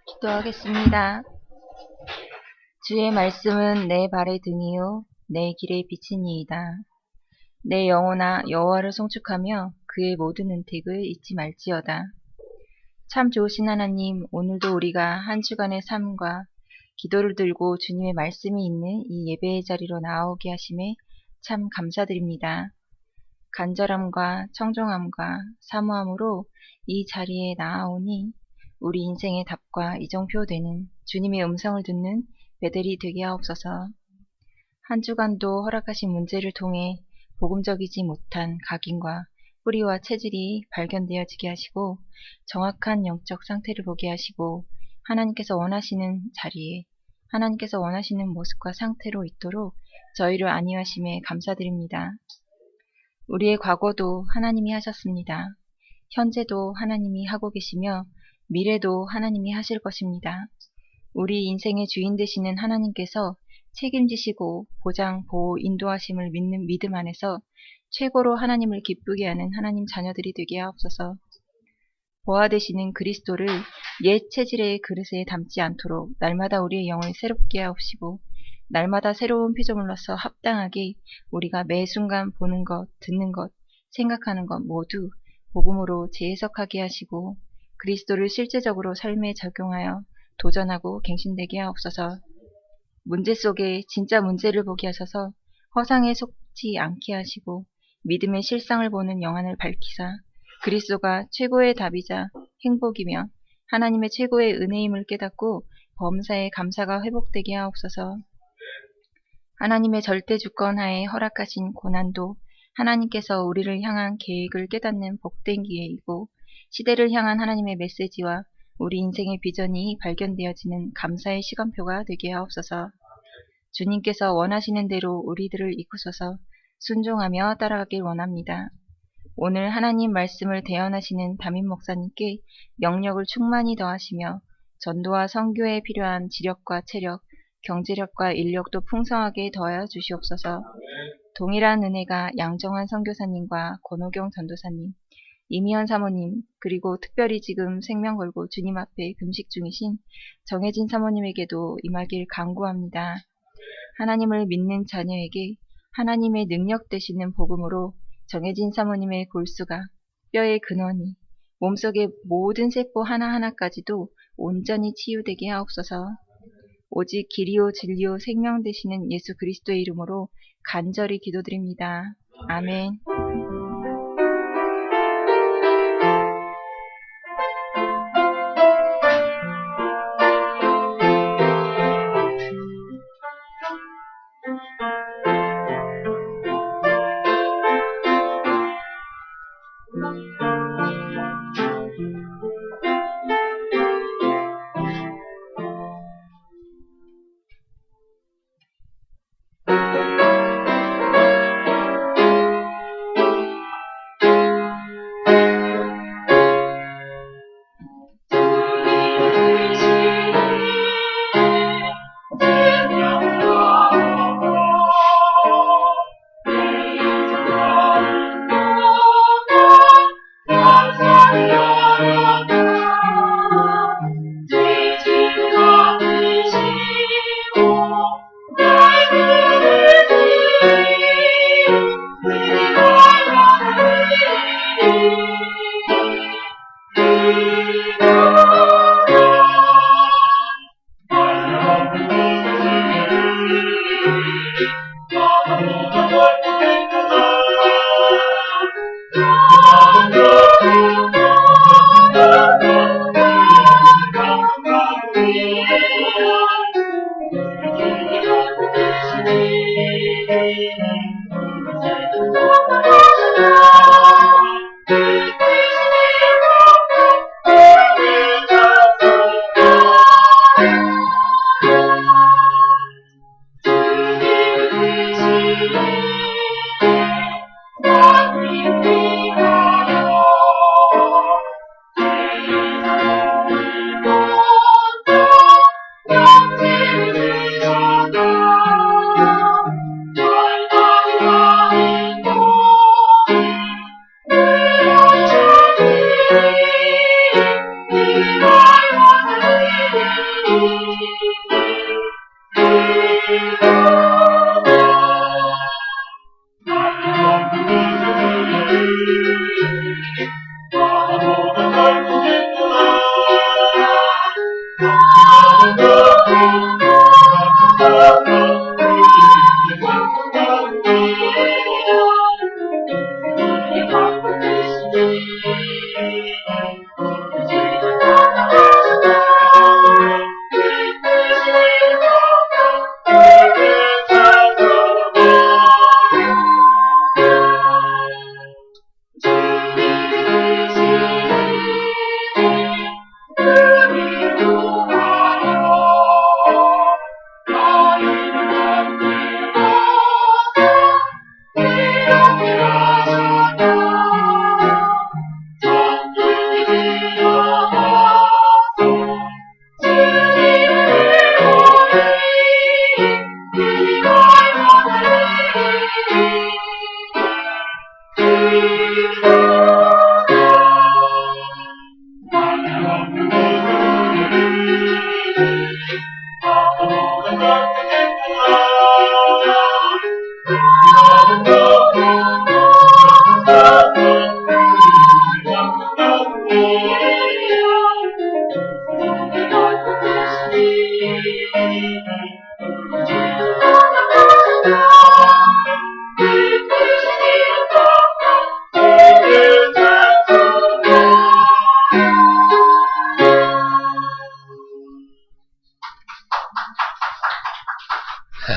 기도하겠습니다. 주의 말씀은 내 발의 등이요 내 길의 빛이니이다. 내 영혼아 여호와를 송축하며 그의 모든 은택을 잊지 말지어다. 참 좋으신 하나님, 오늘도 우리가 한 주간의 삶과 기도를 들고 주님의 말씀이 있는 이 예배의 자리로 나오게 하심에 참 감사드립니다. 간절함과 청정함과 사모함으로 이 자리에 나아오니 우리 인생의 답과 이정표 되는 주님의 음성을 듣는 배들이 되게 하옵소서. 한 주간도 허락하신 문제를 통해 복음적이지 못한 각인과 뿌리와 체질이 발견되어지게 하시고 정확한 영적 상태를 보게 하시고 하나님께서 원하시는 자리에 하나님께서 원하시는 모습과 상태로 있도록 저희를 안위하심에 감사드립니다. 우리의 과거도 하나님이 하셨습니다. 현재도 하나님이 하고 계시며 미래도 하나님이 하실 것입니다. 우리 인생의 주인 되시는 하나님께서 책임지시고 보장, 보호, 인도하심을 믿는 믿음 안에서 최고로 하나님을 기쁘게 하는 하나님 자녀들이 되게 하옵소서. 보아 되시는 그리스도를 옛 체질의 그릇에 담지 않도록 날마다 우리의 영을 새롭게 하옵시고 날마다 새로운 피조물로서 합당하게 우리가 매 순간 보는 것, 듣는 것, 생각하는 것 모두 복음으로 재해석하게 하시고 그리스도를 실제적으로 삶에 적용하여 도전하고 갱신되게 하옵소서. 문제 속에 진짜 문제를 보게 하셔서 허상에 속지 않게 하시고 믿음의 실상을 보는 영안을 밝히사 그리스도가 최고의 답이자 행복이며 하나님의 최고의 은혜임을 깨닫고 범사에 감사가 회복되게 하옵소서. 하나님의 절대 주권 하에 허락하신 고난도 하나님께서 우리를 향한 계획을 깨닫는 복된 기회이고 시대를 향한 하나님의 메시지와 우리 인생의 비전이 발견되어지는 감사의 시간표가 되게 하옵소서. 주님께서 원하시는 대로 우리들을 이끄소서 순종하며 따라가길 원합니다. 오늘 하나님 말씀을 대언하시는 담임 목사님께 영력을 충만히 더하시며 전도와 선교에 필요한 지력과 체력, 경제력과 인력도 풍성하게 더하여 주시옵소서. 동일한 은혜가 양정환 선교사님과 권호경 전도사님, 이미연 사모님, 그리고 특별히 지금 생명 걸고 주님 앞에 금식 중이신 정혜진 사모님에게도 임하길 간구합니다. 하나님을 믿는 자녀에게 하나님의 능력 되시는 복음으로 정혜진 사모님의 골수가 뼈의 근원이 몸속의 모든 세포 하나하나까지도 온전히 치유되게 하옵소서. 오직 길이요 진리요 생명 되시는 예수 그리스도의 이름으로 간절히 기도드립니다. 아멘.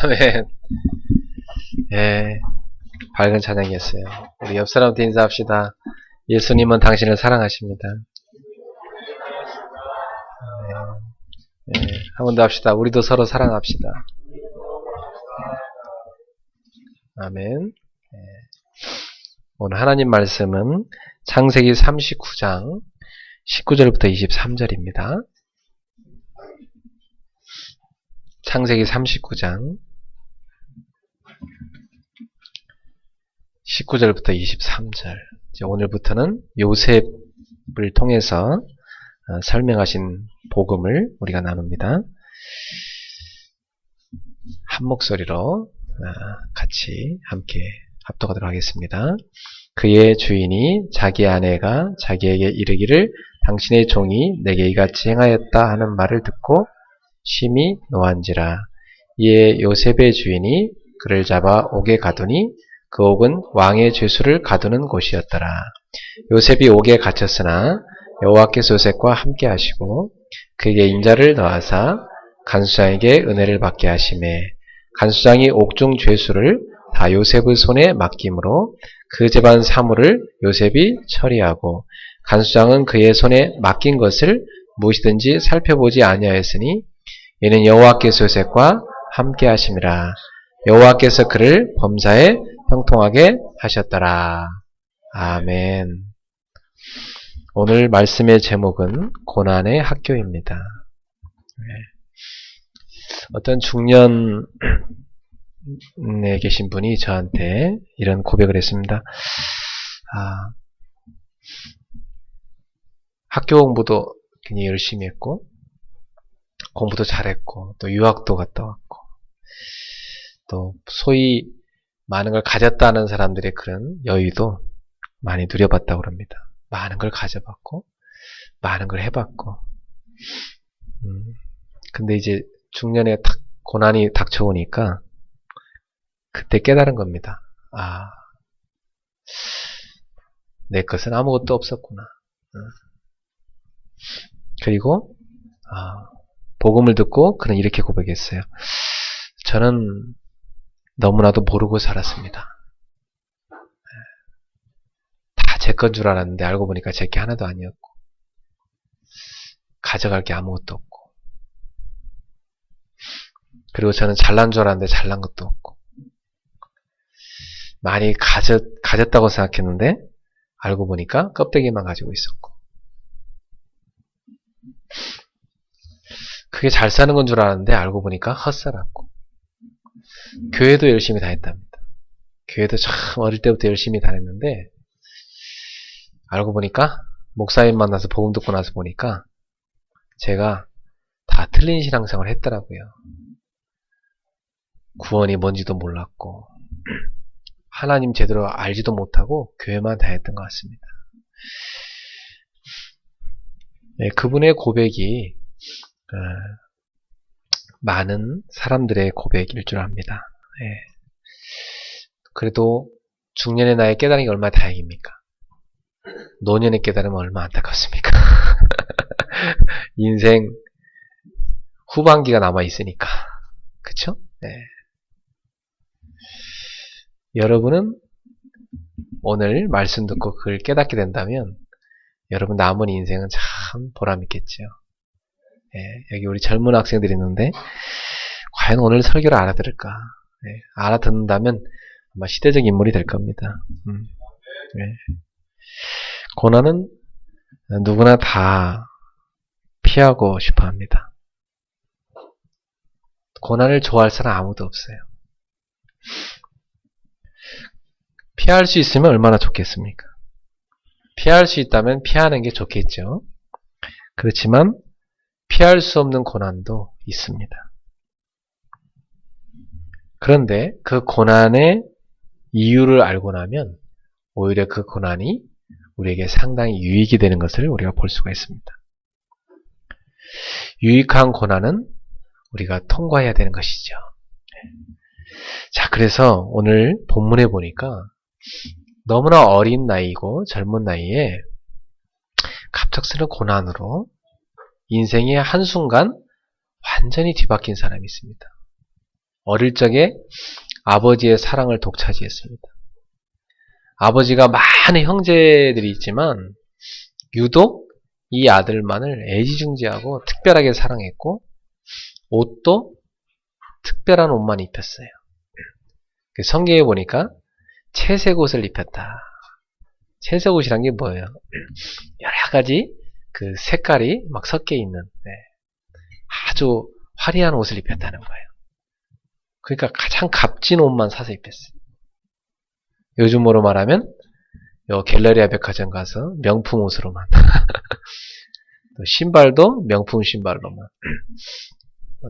아멘. 예, 밝은 찬양이었어요. 우리 옆 사람한테 인사합시다. 예수님은 당신을 사랑하십니다. 예, 한 번 더 합시다. 우리도 서로 사랑합시다. 아멘. 예. 오늘 하나님 말씀은 창세기 39장 19절부터 23절입니다. 창세기 39장 19절부터 23절. 오늘부터는 요셉을 통해서 설명하신 복음을 우리가 나눕니다. 한 목소리로 같이 함께 합독하도록 하겠습니다. 그의 주인이 자기 아내가 자기에게 이르기를 당신의 종이 내게 이같이 행하였다 하는 말을 듣고 심히 노한지라. 이에 요셉의 주인이 그를 잡아 옥에 가두니 그 옥은 왕의 죄수를 가두는 곳이었더라. 요셉이 옥에 갇혔으나 여호와께서 요셉과 함께 하시고 그에게 인자를 더하사 간수장에게 은혜를 받게 하시매 간수장이 옥중 죄수를 다 요셉의 손에 맡김으로 그 집안 사물을 요셉이 처리하고 간수장은 그의 손에 맡긴 것을 무엇이든지 살펴보지 아니하였으니 이는 여호와께서 요셉과 함께 하심이라. 여호와께서 그를 범사에 형통하게 하셨더라. 아멘. 오늘 말씀의 제목은 고난의 학교입니다. 어떤 중년에 계신 분이 저한테 이런 고백을 했습니다. 학교 공부도 굉장히 열심히 했고 공부도 잘했고 또 유학도 갔다 왔고 또 소위 많은 걸 가졌다는 사람들의 그런 여유도 많이 누려봤다고 합니다. 많은 걸 가져봤고 많은 걸 해봤고 근데 이제 중년에 탁 고난이 닥쳐오니까 그때 깨달은 겁니다. 내 것은 아무것도 없었구나. 그리고 복음을 듣고 그는 이렇게 고백했어요. 저는 너무나도 모르고 살았습니다. 다 제 건 줄 알았는데 알고 보니까 제 게 하나도 아니었고 가져갈 게 아무것도 없고 그리고 저는 잘난 줄 알았는데 잘난 것도 없고 많이 가졌다고 생각했는데 알고 보니까 껍데기만 가지고 있었고 그게 잘 사는 건 줄 알았는데 알고 보니까 헛살았고 교회도 열심히 다녔답니다. 교회도 참 어릴 때부터 열심히 다녔는데 알고 보니까 목사님 만나서 복음 듣고 나서 보니까 제가 다 틀린 신앙생활을 했더라고요. 구원이 뭔지도 몰랐고 하나님 제대로 알지도 못하고 교회만 다녔던 것 같습니다. 네, 그분의 고백이 많은 사람들의 고백일 줄 압니다. 네. 그래도 중년의 나이에 깨달은 게 얼마나 다행입니까? 노년에 깨달으면 얼마나 안타깝습니까? 인생 후반기가 남아있으니까. 그쵸? 네. 여러분은 오늘 말씀 듣고 그걸 깨닫게 된다면 여러분 남은 인생은 참 보람있겠죠. 네, 여기 우리 젊은 학생들이 있는데 과연 오늘 설교를 알아들을까? 네, 알아듣는다면 아마 시대적 인물이 될 겁니다. 네. 고난은 누구나 다 피하고 싶어 합니다. 고난을 좋아할 사람 아무도 없어요. 피할 수 있으면 얼마나 좋겠습니까? 피할 수 있다면 피하는 게 좋겠죠. 그렇지만 피할 수 없는 고난도 있습니다. 그런데 그 고난의 이유를 알고 나면 오히려 그 고난이 우리에게 상당히 유익이 되는 것을 우리가 볼 수가 있습니다. 유익한 고난은 우리가 통과해야 되는 것이죠. 자, 그래서 오늘 본문에 보니까 너무나 어린 나이고 젊은 나이에 갑작스러운 고난으로 인생의 한순간 완전히 뒤바뀐 사람이 있습니다. 어릴 적에 아버지의 사랑을 독차지했습니다. 아버지가 많은 형제들이 있지만 유독 이 아들만을 애지중지하고 특별하게 사랑했고 옷도 특별한 옷만 입혔어요. 성경에 보니까 채색 옷을 입혔다. 채색 옷이란 게 뭐예요? 여러 가지 그 색깔이 막 섞여 있는 아주 화려한 옷을 입혔다는 거예요. 그러니까 가장 값진 옷만 사서 입혔어요. 요즘으로 말하면 요 갤러리아 백화점 가서 명품 옷으로만 또 신발도 명품 신발로만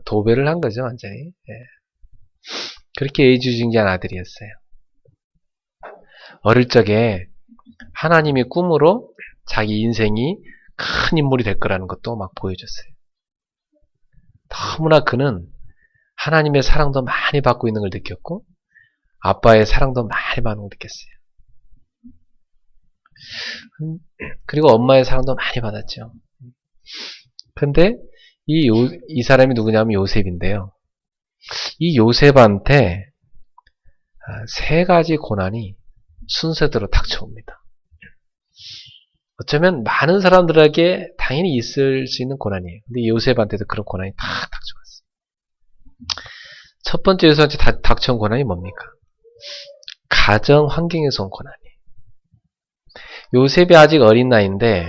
도배를 한 거죠, 완전히. 그렇게 애지중지한 아들이었어요. 어릴 적에 하나님이 꿈으로 자기 인생이 큰 인물이 될 거라는 것도 막 보여줬어요. 너무나 그는 하나님의 사랑도 많이 받고 있는 걸 느꼈고 아빠의 사랑도 많이 받는 걸 느꼈어요. 그리고 엄마의 사랑도 많이 받았죠. 근데 이 사람이 누구냐면 요셉인데요. 이 요셉한테 세 가지 고난이 순서대로 닥쳐옵니다. 어쩌면 많은 사람들에게 당연히 있을 수 있는 고난이에요. 근데 요셉한테도 그런 고난이 다 닥쳐왔어요. 첫 번째 요셉한테 닥쳐온 고난이 뭡니까? 가정 환경에서 온 고난이에요. 요셉이 아직 어린 나이인데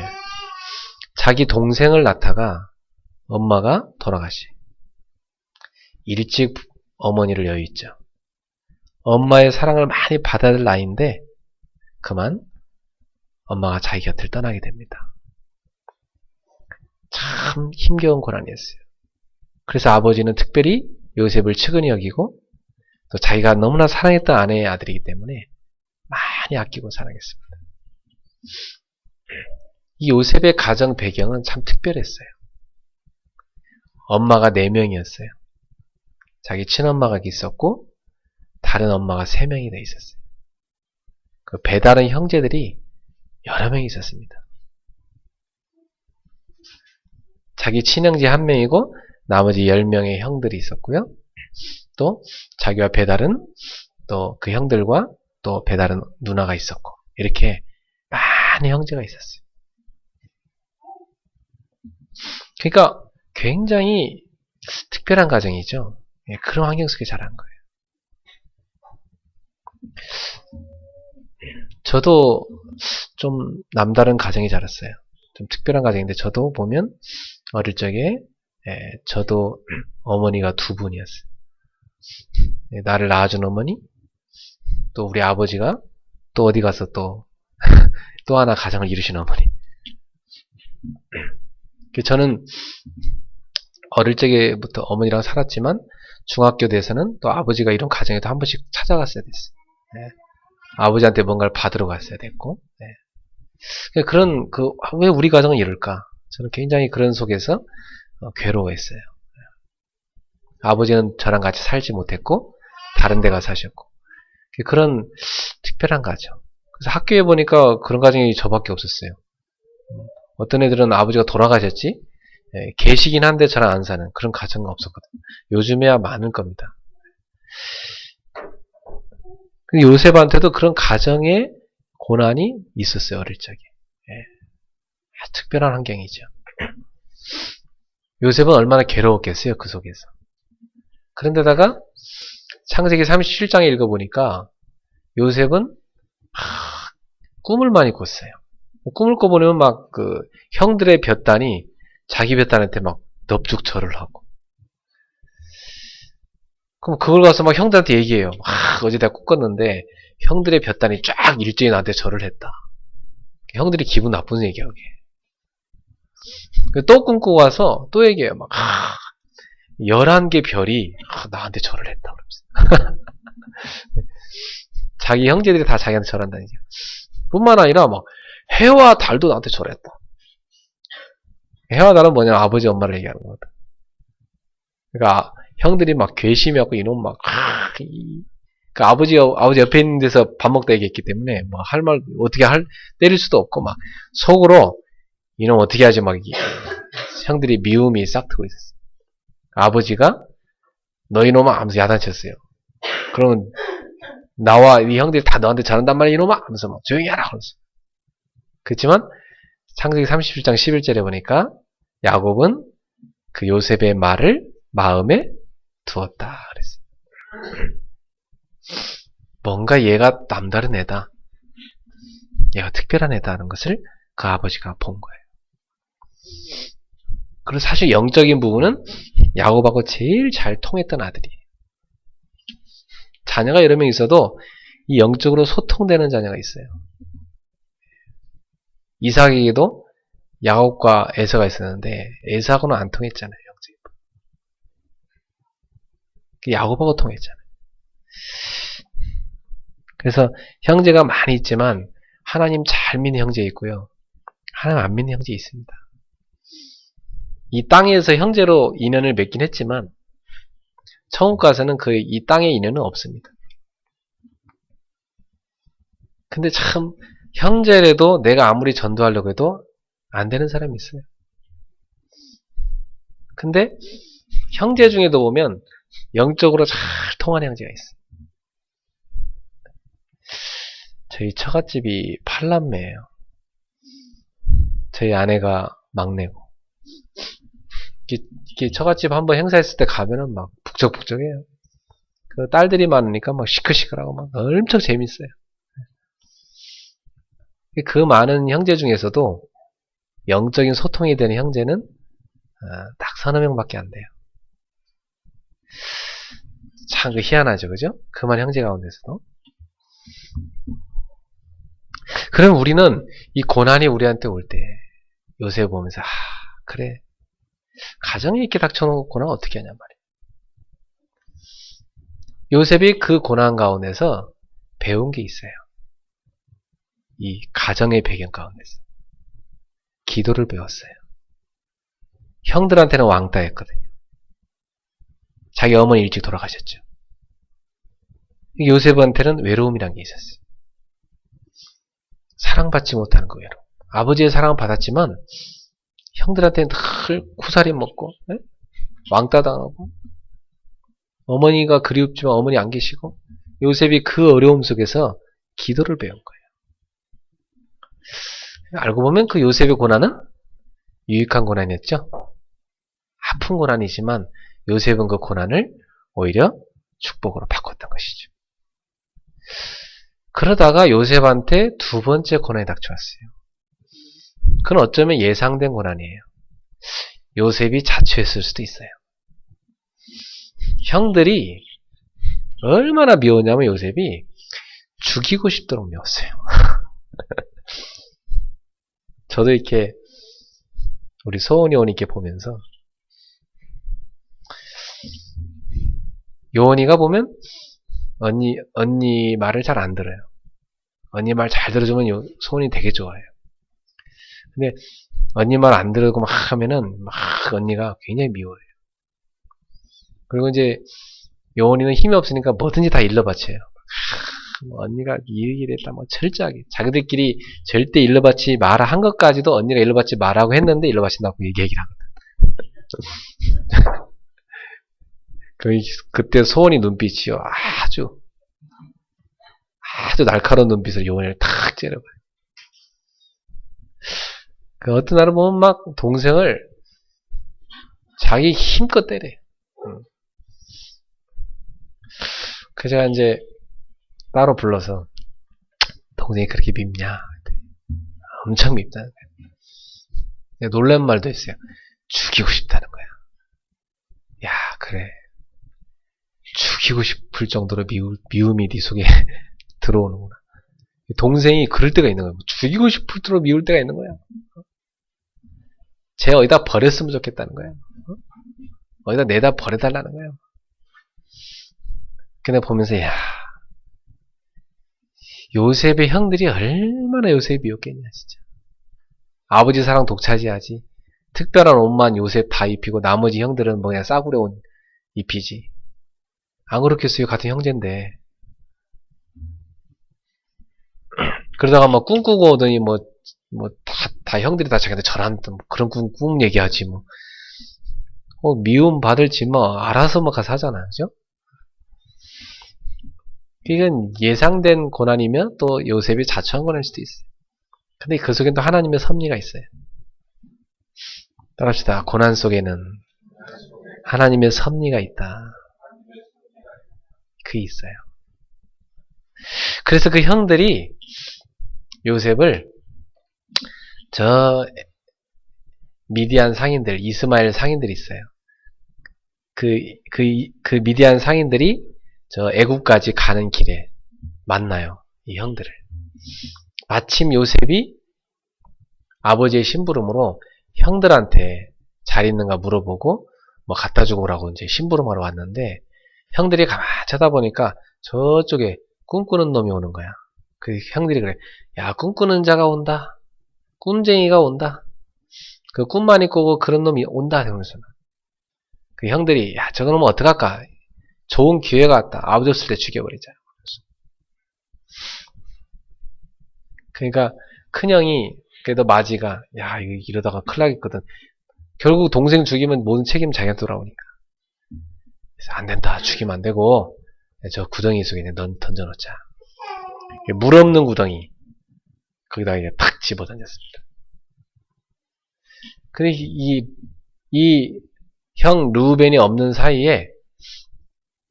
자기 동생을 낳다가 엄마가 돌아가시. 일찍 어머니를 여의죠. 엄마의 사랑을 많이 받아야 될 나이인데 그만 엄마가 자기 곁을 떠나게 됩니다. 참 힘겨운 고난이었어요. 그래서 아버지는 특별히 요셉을 측은히 여기고 또 자기가 너무나 사랑했던 아내의 아들이기 때문에 많이 아끼고 사랑했습니다. 이 요셉의 가정 배경은 참 특별했어요. 엄마가 4명이었어요. 자기 친엄마가 있었고 다른 엄마가 3명이 돼 있었어요. 그 배다른 형제들이 여러 명이 있었습니다. 자기 친형제 1명이고 나머지 10명의 형들이 있었고요. 또 자기와 배다른 또 그 형들과 또 배다른 누나가 있었고 이렇게 많은 형제가 있었어요. 그러니까 굉장히 특별한 가정이죠. 그런 환경 속에 자란 거예요. 저도 좀 남다른 가정에 자랐어요. 좀 특별한 가정인데 저도 보면 어릴 적에 저도 어머니가 2분이었어요. 나를 낳아준 어머니, 또 우리 아버지가 또 어디 가서 또 하나 가정을 이루신 어머니. 저는 어릴 적에부터 어머니랑 살았지만 중학교 돼서는 또 아버지가 이런 가정에도 한 번씩 찾아갔어야 됐어요. 아버지한테 뭔가를 받으러 갔어야 됐고. 그런 왜 우리 가정은 이럴까? 저는 굉장히 그런 속에서 괴로워했어요. 아버지는 저랑 같이 살지 못했고 다른 데 가 사셨고 그런 특별한 가정. 그래서 학교에 보니까 그런 가정이 저밖에 없었어요. 어떤 애들은 아버지가 돌아가셨지 계시긴 한데 저랑 안 사는 그런 가정은 없었거든요. 요즘에야 많을 겁니다. 요셉한테도 그런 가정의 고난이 있었어요. 어릴 적에. 특별한 환경이죠. 요셉은 얼마나 괴로웠겠어요. 그 속에서. 그런데다가 창세기 37장에 읽어보니까 요셉은 꿈을 많이 꿨어요. 꿈을 꿔보면 막 그 형들의 볕단이 자기 볕단한테 막 넙죽절을 하고 그럼 그걸 가서 막 형들한테 얘기해요. 어제 내가 꿨는데 형들의 볕단이 쫙 일제히 나한테 절을 했다. 형들이 기분 나쁜 얘기야, 그게. 또 꿈꾸고 와서 또 얘기해요. 막 11개 별이 나한테 절을 했다. 그러면서. 자기 형제들이 다 자기한테 절한다는 얘기야. 뿐만 아니라 막 해와 달도 나한테 절했다. 해와 달은 뭐냐? 아버지 엄마를 얘기하는 거거든. 그러니까 형들이 막 괘씸해갖고 이놈 막 그 아버지 옆에 있는 데서 밥 먹다 얘기했기 때문에 뭐 할 말 어떻게 때릴 수도 없고 막 속으로 이놈 어떻게 하지 막 형들이 미움이 싹트고 있었어요. 아버지가 너 이놈아 하면서 야단쳤어요. 그러면 나와 이 형들이 다 너한테 잘한단 말이야 이놈아 하면서 막 조용히 하라 그러면서. 그렇지만 창세기 37장 11절에 보니까 야곱은 그 요셉의 말을 마음에 두었다 그랬어요. 뭔가 얘가 남다른 애다. 얘가 특별한 애다는 것을 그 아버지가 본 거예요. 그리고 사실 영적인 부분은 야곱하고 제일 잘 통했던 아들이에요. 자녀가 여러 명 있어도 이 영적으로 소통되는 자녀가 있어요. 이삭에게도 야곱과 에서가 있었는데 에서하고는 안 통했잖아요. 영적인 부분. 야곱하고 통했잖아요. 그래서 형제가 많이 있지만 하나님 잘 믿는 형제 있고요. 하나님 안 믿는 형제 있습니다. 이 땅에서 형제로 인연을 맺긴 했지만 천국 가서는 이 땅의 인연은 없습니다. 근데 참 형제라도 내가 아무리 전도하려고 해도 안 되는 사람이 있어요. 근데 형제 중에도 보면 영적으로 잘 통하는 형제가 있어요. 저희 처갓집이 8남매예요. 저희 아내가 막내고. 이게 처갓집 한번 행사했을 때 가면은 막 북적북적해요. 그 딸들이 많으니까 막 시끌시끌하고 막 엄청 재밌어요. 그 많은 형제 중에서도 영적인 소통이 되는 형제는 딱 서너 명밖에 안 돼요. 참 희한하죠, 그죠? 그만 형제 가운데서도. 그럼 우리는 이 고난이 우리한테 올 때 요셉 보면서 그래 가정에 이렇게 닥쳐놓고는 어떻게 하냔 말이에요. 요셉이 그 고난 가운데서 배운 게 있어요. 이 가정의 배경 가운데서 기도를 배웠어요. 형들한테는 왕따였거든요. 자기 어머니 일찍 돌아가셨죠. 요셉한테는 외로움이란 게 있었어요. 사랑받지 못하는 그 외로움. 아버지의 사랑은 받았지만 형들한테는 늘 쿠사리 먹고 왕따 당하고 어머니가 그리웠지만 어머니 안 계시고 요셉이 그 어려움 속에서 기도를 배운 거예요. 알고 보면 그 요셉의 고난은 유익한 고난이었죠. 아픈 고난이지만 요셉은 그 고난을 오히려 축복으로 바꿨던 것이죠. 그러다가 요셉한테 두 번째 고난이 닥쳐왔어요. 그건 어쩌면 예상된 고난이에요. 요셉이 자초했을 수도 있어요. 형들이 얼마나 미웠냐면 요셉이 죽이고 싶도록 미웠어요. 저도 이렇게 우리 소원이 이렇게 보면서 요원이가 보면 언니 말을 잘 안 들어요. 언니 말 잘 들어주면 소원이 되게 좋아해요. 근데 언니 말 안 들고 막 하면은 막 언니가 굉장히 미워해요. 그리고 이제 요원이는 힘이 없으니까 뭐든지 다 일러바쳐요. 언니가 이랬다 뭐 철저하게 자기들끼리 절대 일러바치 마라 한 것까지도 언니가 일러바치 마라고 했는데 일러바친다고 얘기를 하거든. 그때 소원이 눈빛이요 아주 날카로운 눈빛으로 요원이를 탁 째려봐요. 그 어떤 날은 보면 막 동생을 자기 힘껏 때려요. 그래서 제가 이제 따로 불러서 동생이 그렇게 밉냐? 엄청 밉다는 거예요. 놀란 말도 있어요. 죽이고 싶다는 거야. 야 그래 죽이고 싶을 정도로 미움이 네 속에 들어오는구나. 동생이 그럴 때가 있는 거야. 죽이고 싶을 정도로 미울 때가 있는 거야. 쟤 어디다 버렸으면 좋겠다는 거야. 어디다 내다 버려달라는 거야. 근데 보면서 야, 요셉의 형들이 얼마나 요셉이 미웠겠냐 진짜. 아버지 사랑 독차지하지. 특별한 옷만 요셉 다 입히고 나머지 형들은 뭐 그냥 싸구려 옷 입히지. 안 그렇겠어요. 같은 형제인데. 그러다가 뭐 꿈꾸고 오더니 다 형들이 다 자기한테 절한다. 뭐 그런 꿈 얘기하지 뭐. 미움 받을지 뭐 알아서 뭐 가서 하잖아. 그죠? 이건 예상된 고난이면 또 요셉이 자초한 고난일 수도 있어요. 근데 그 속엔 또 하나님의 섭리가 있어요. 따라합시다. 고난 속에는 하나님의 섭리가 있다. 그게 있어요. 그래서 그 형들이 요셉을 저 미디안 상인들, 이스마엘 상인들이 있어요. 그 미디안 상인들이 저 애굽까지 가는 길에 만나요. 이 형들을. 마침 요셉이 아버지의 심부름으로 형들한테 잘 있는가 물어보고 뭐 갖다 주고 오라고 이제 심부름하러 왔는데 형들이 가만히 쳐다보니까 저쪽에 꿈꾸는 놈이 오는 거야. 그 형들이 그래. 야, 꿈꾸는 자가 온다. 꿈쟁이가 온다. 그 꿈만 있고 그런 놈이 온다. 그러면서 그 형들이 야, 저거 놈은 어떡할까? 좋은 기회가 왔다. 아버지 없을 때 죽여버리자. 그러니까 큰형이 그래도 마지가 야, 이러다가 큰일 나겠거든. 결국 동생 죽이면 모든 책임 자기한테 돌아오니까. 그래서 안 된다. 죽이면 안 되고 저 구덩이 속에 넌 던져놓자. 물 없는 구덩이. 거기다가 이제 팍 집어 던졌습니다. 근데 이 형 루벤이 없는 사이에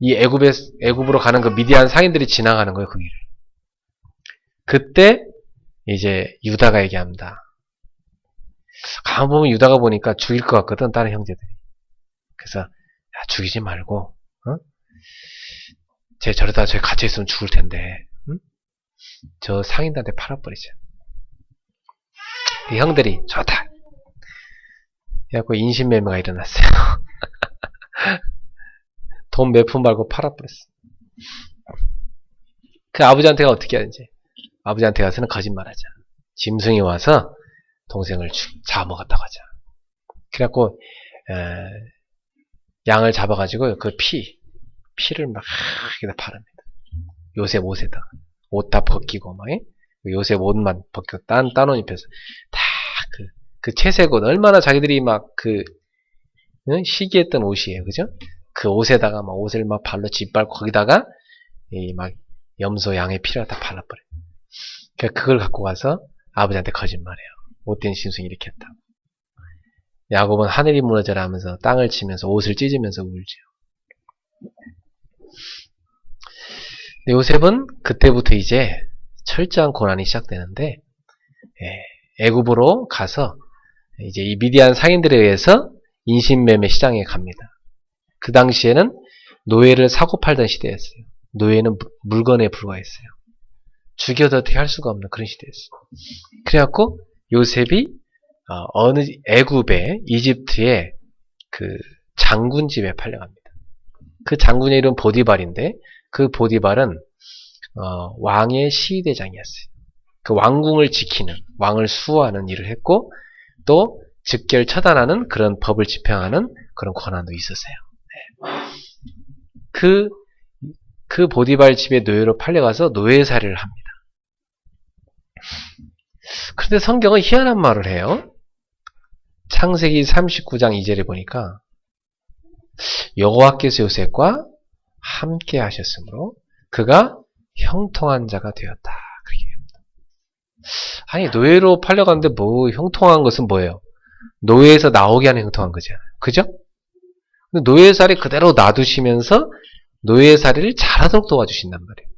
이 애굽으로 가는 그 미디안 상인들이 지나가는 거예요, 그 길을. 그때 이제 유다가 얘기합니다. 가만 보면 유다가 보니까 죽일 것 같거든, 다른 형제들이. 그래서 야, 죽이지 말고, 쟤 저러다 저기 갇혀 있으면 죽을 텐데, 응? 저 상인들한테 팔아버리자. 그 형들이 좋다. 그래갖고 인신매매가 일어났어요. 돈 몇 푼 벌고 팔아버렸어. 그 아버지한테가 어떻게 하는지. 아버지한테 가서는 거짓말하자. 짐승이 와서 동생을 잡아먹었다고 하자. 그래갖고 양을 잡아가지고 그 피를 막 여기다 바릅니다. 요셉 옷에다가 옷 다 벗기고 막 요셉 옷만 벗기고 딴 옷 입혀서 다 그 채색 옷 얼마나 자기들이 막 시기했던 옷이에요, 그죠? 그 옷에다가 막 옷을 막 발로 짓밟고 거기다가 이 막 염소 양의 피를 다 발라버려. 그러니까 그걸 갖고 가서 아버지한테 거짓말해요. 못된 짐승이 이렇게 했다. 야곱은 하늘이 무너져라 하면서 땅을 치면서 옷을 찢으면서 울죠. 요셉은 그때부터 이제 철저한 고난이 시작되는데 애굽으로 가서 이제 이 미디안 상인들에 의해서 인신매매 시장에 갑니다. 그 당시에는 노예를 사고 팔던 시대였어요. 노예는 물건에 불과했어요. 죽여도 어떻게 할 수가 없는 그런 시대였어요. 그래갖고 요셉이 어느 애굽의 이집트의 그 장군 집에 팔려갑니다. 그 장군의 이름 보디발인데 그 보디발은 왕의 시위대장이었어요. 그 왕궁을 지키는 왕을 수호하는 일을 했고 또 즉결 처단하는 그런 법을 집행하는 그런 권한도 있었어요. 네. 그 보디발 집에 노예로 팔려가서 노예살이를 합니다. 그런데 성경은 희한한 말을 해요. 창세기 39장 2절에 보니까 여호와께서 요셉과 함께 하셨으므로 그가 형통한 자가 되었다. 그렇게 합니다. 아니 노예로 팔려갔는데 뭐 형통한 것은 뭐예요? 노예에서 나오게 하는 형통한 거잖아요. 그죠? 근데 노예살이 그대로 놔두시면서 노예살이를 잘하도록 도와주신단 말이에요.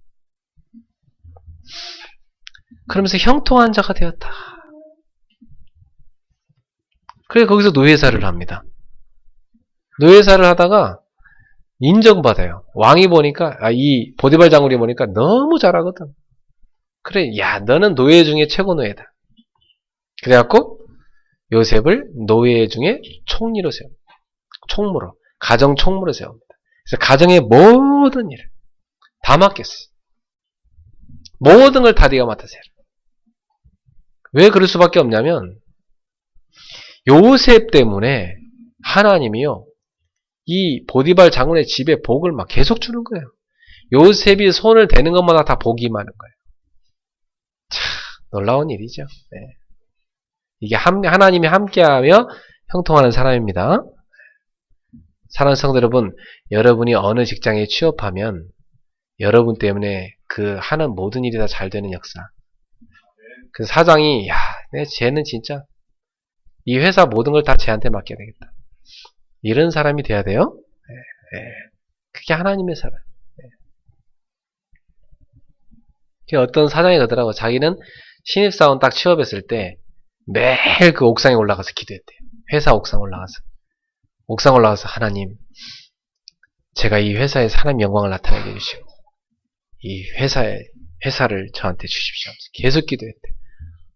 그러면서 형통한 자가 되었다. 그래 거기서 노예살이를 합니다. 노예살이를 하다가 인정받아요. 왕이 보니까, 이 보디발 장군이 보니까 너무 잘하거든. 그래, 야, 너는 노예 중에 최고 노예다. 그래갖고 요셉을 노예 중에 총리로 세웁니다. 총무로, 가정 총무로 세웁니다. 그래서 가정의 모든 일을 다 맡겼어요. 모든 걸 다 네가 맡아서 해라. 왜 그럴 수밖에 없냐면 요셉 때문에 하나님이요, 이 보디발 장군의 집에 복을 막 계속 주는 거예요. 요셉이 손을 대는 것마다 다 복이 많은 거예요. 참 놀라운 일이죠. 네. 이게 하나님이 함께하며 형통하는 사람입니다. 사랑하는 성도 여러분, 여러분이 어느 직장에 취업하면 여러분 때문에 그 하는 모든 일이 다 잘 되는 역사. 그 사장이, 야, 쟤는 진짜 이 회사 모든 걸 다 쟤한테 맡겨야 되겠다. 이런 사람이 돼야 돼요. 네, 네. 그게 하나님의 사람. 네. 어떤 사장이 그러더라고. 자기는 신입사원 딱 취업했을 때 매일 그 옥상에 올라가서 기도했대요. 회사 옥상 올라가서 하나님, 제가 이 회사에 사람 영광을 나타내게 해주시고 이 회사를 저한테 주십시오. 계속 기도했대.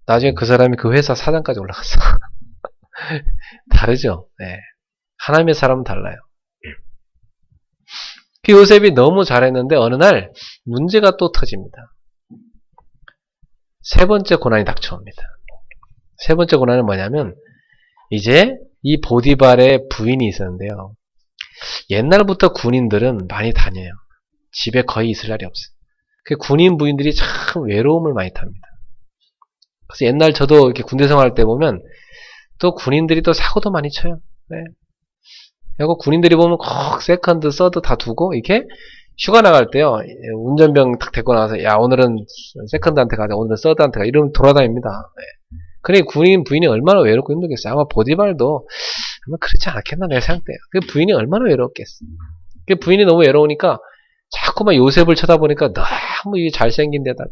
나중에 그 사람이 그 회사 사장까지 올라갔어. 다르죠. 네. 하나님의 사람은 달라요. 그 요셉이 너무 잘했는데 어느 날 문제가 또 터집니다. 세 번째 고난이 닥쳐옵니다. 세 번째 고난은 뭐냐면 이제 이 보디발의 부인이 있었는데요. 옛날부터 군인들은 많이 다녀요. 집에 거의 있을 날이 없어요. 그 군인 부인들이 참 외로움을 많이 탑니다. 그래서 옛날 저도 이렇게 군대 생활할 때 보면 또 군인들이 또 사고도 많이 쳐요. 네. 그리고 군인들이 보면 꼭 세컨드, 서드 다 두고 이렇게 휴가 나갈 때요. 운전병 딱 데리고 나가서 야 오늘은 세컨드한테 가자, 오늘은 서드한테 가자 이러면 돌아다닙니다. 네. 그래 군인 부인이 얼마나 외롭고 힘들겠어요. 아마 보디발도 아마 그렇지 않았겠나 내가 생각돼요. 그 부인이 얼마나 외롭겠어. 그 부인이 너무 외로우니까 자꾸만 요셉을 쳐다보니까 너무 잘생긴 데다가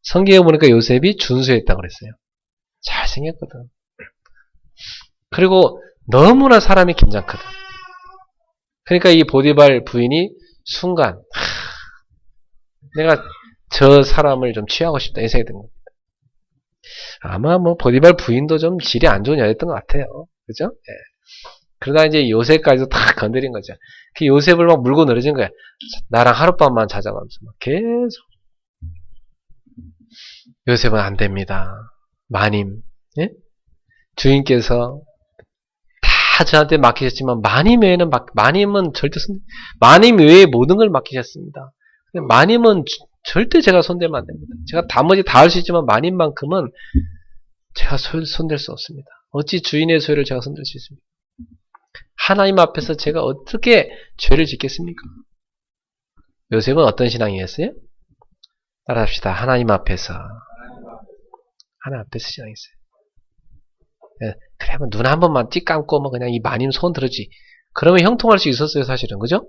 성경에 보니까 요셉이 준수했다고 그랬어요. 잘생겼거든. 그리고 너무나 사람이 괜찮거든. 그러니까 이 보디발 부인이 순간 내가 저 사람을 좀 취하고 싶다 이 생각이 든 겁니다. 아마 뭐 보디발 부인도 좀 질이 안 좋은 여자였던 것 같아요. 그죠? 네. 그러다 이제 요셉까지도 다 건드린 거죠. 그 요셉을 막 물고 늘어진 거야. 나랑 하룻밤만 자자면서 막 계속. 요셉은 안 됩니다. 마님, 예? 주인께서 다 저한테 맡기셨지만 마님은 절대 마님 외에 모든 걸 맡기셨습니다. 마님은 절대 제가 손대면 안 됩니다. 제가 나머지 다 할 수 있지만 마님만큼은 제가 손댈 수 없습니다. 어찌 주인의 소유를 제가 손댈 수 있습니까? 하나님 앞에서 제가 어떻게 죄를 짓겠습니까? 요셉은 어떤 신앙이었어요? 따라합시다. 하나님 앞에서 신앙했어요. 그래, 한번 눈 한 번만 띠 감고 뭐 그냥 이 마님 손 들었지. 그러면 형통할 수 있었어요, 사실은. 그죠?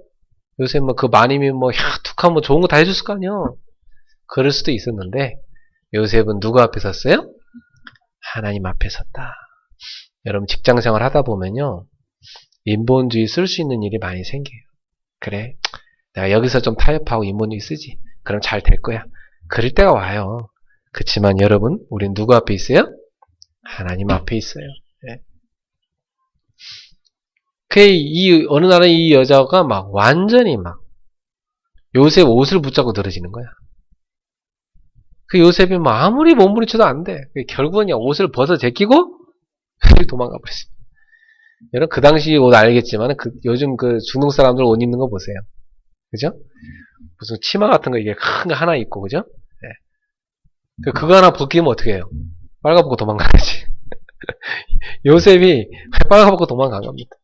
요새 뭐 그 마님이 뭐 툭하면 뭐 좋은 거 다 해줬을 거 아니요. 그럴 수도 있었는데 요셉은 누구 앞에 섰어요? 하나님 앞에 섰다. 여러분 직장 생활 하다 보면요. 인본주의 쓸 수 있는 일이 많이 생겨요. 그래, 내가 여기서 좀 타협하고 인본주의 쓰지. 그럼 잘 될 거야. 그럴 때가 와요. 그렇지만 여러분, 우린 누구 앞에 있어요? 하나님 앞에 있어요. 네. 어느 날에 이 여자가 막 완전히 막 요셉 옷을 붙잡고 늘어지는 거야. 그 요셉이 뭐 아무리 몸부림쳐도 안 돼. 결국은 옷을 벗어 제끼고 도망가 버렸습니다. 여러분 그 당시 옷 알겠지만 요즘 그 중동 사람들 옷 입는 거 보세요. 그죠? 무슨 치마 같은 거 이게 큰 거 하나 입고 그죠? 네. 그거 하나 벗기면 어떻게 해요? 빨가벗고 도망가야지. 요셉이 빨가벗고 도망간 겁니다.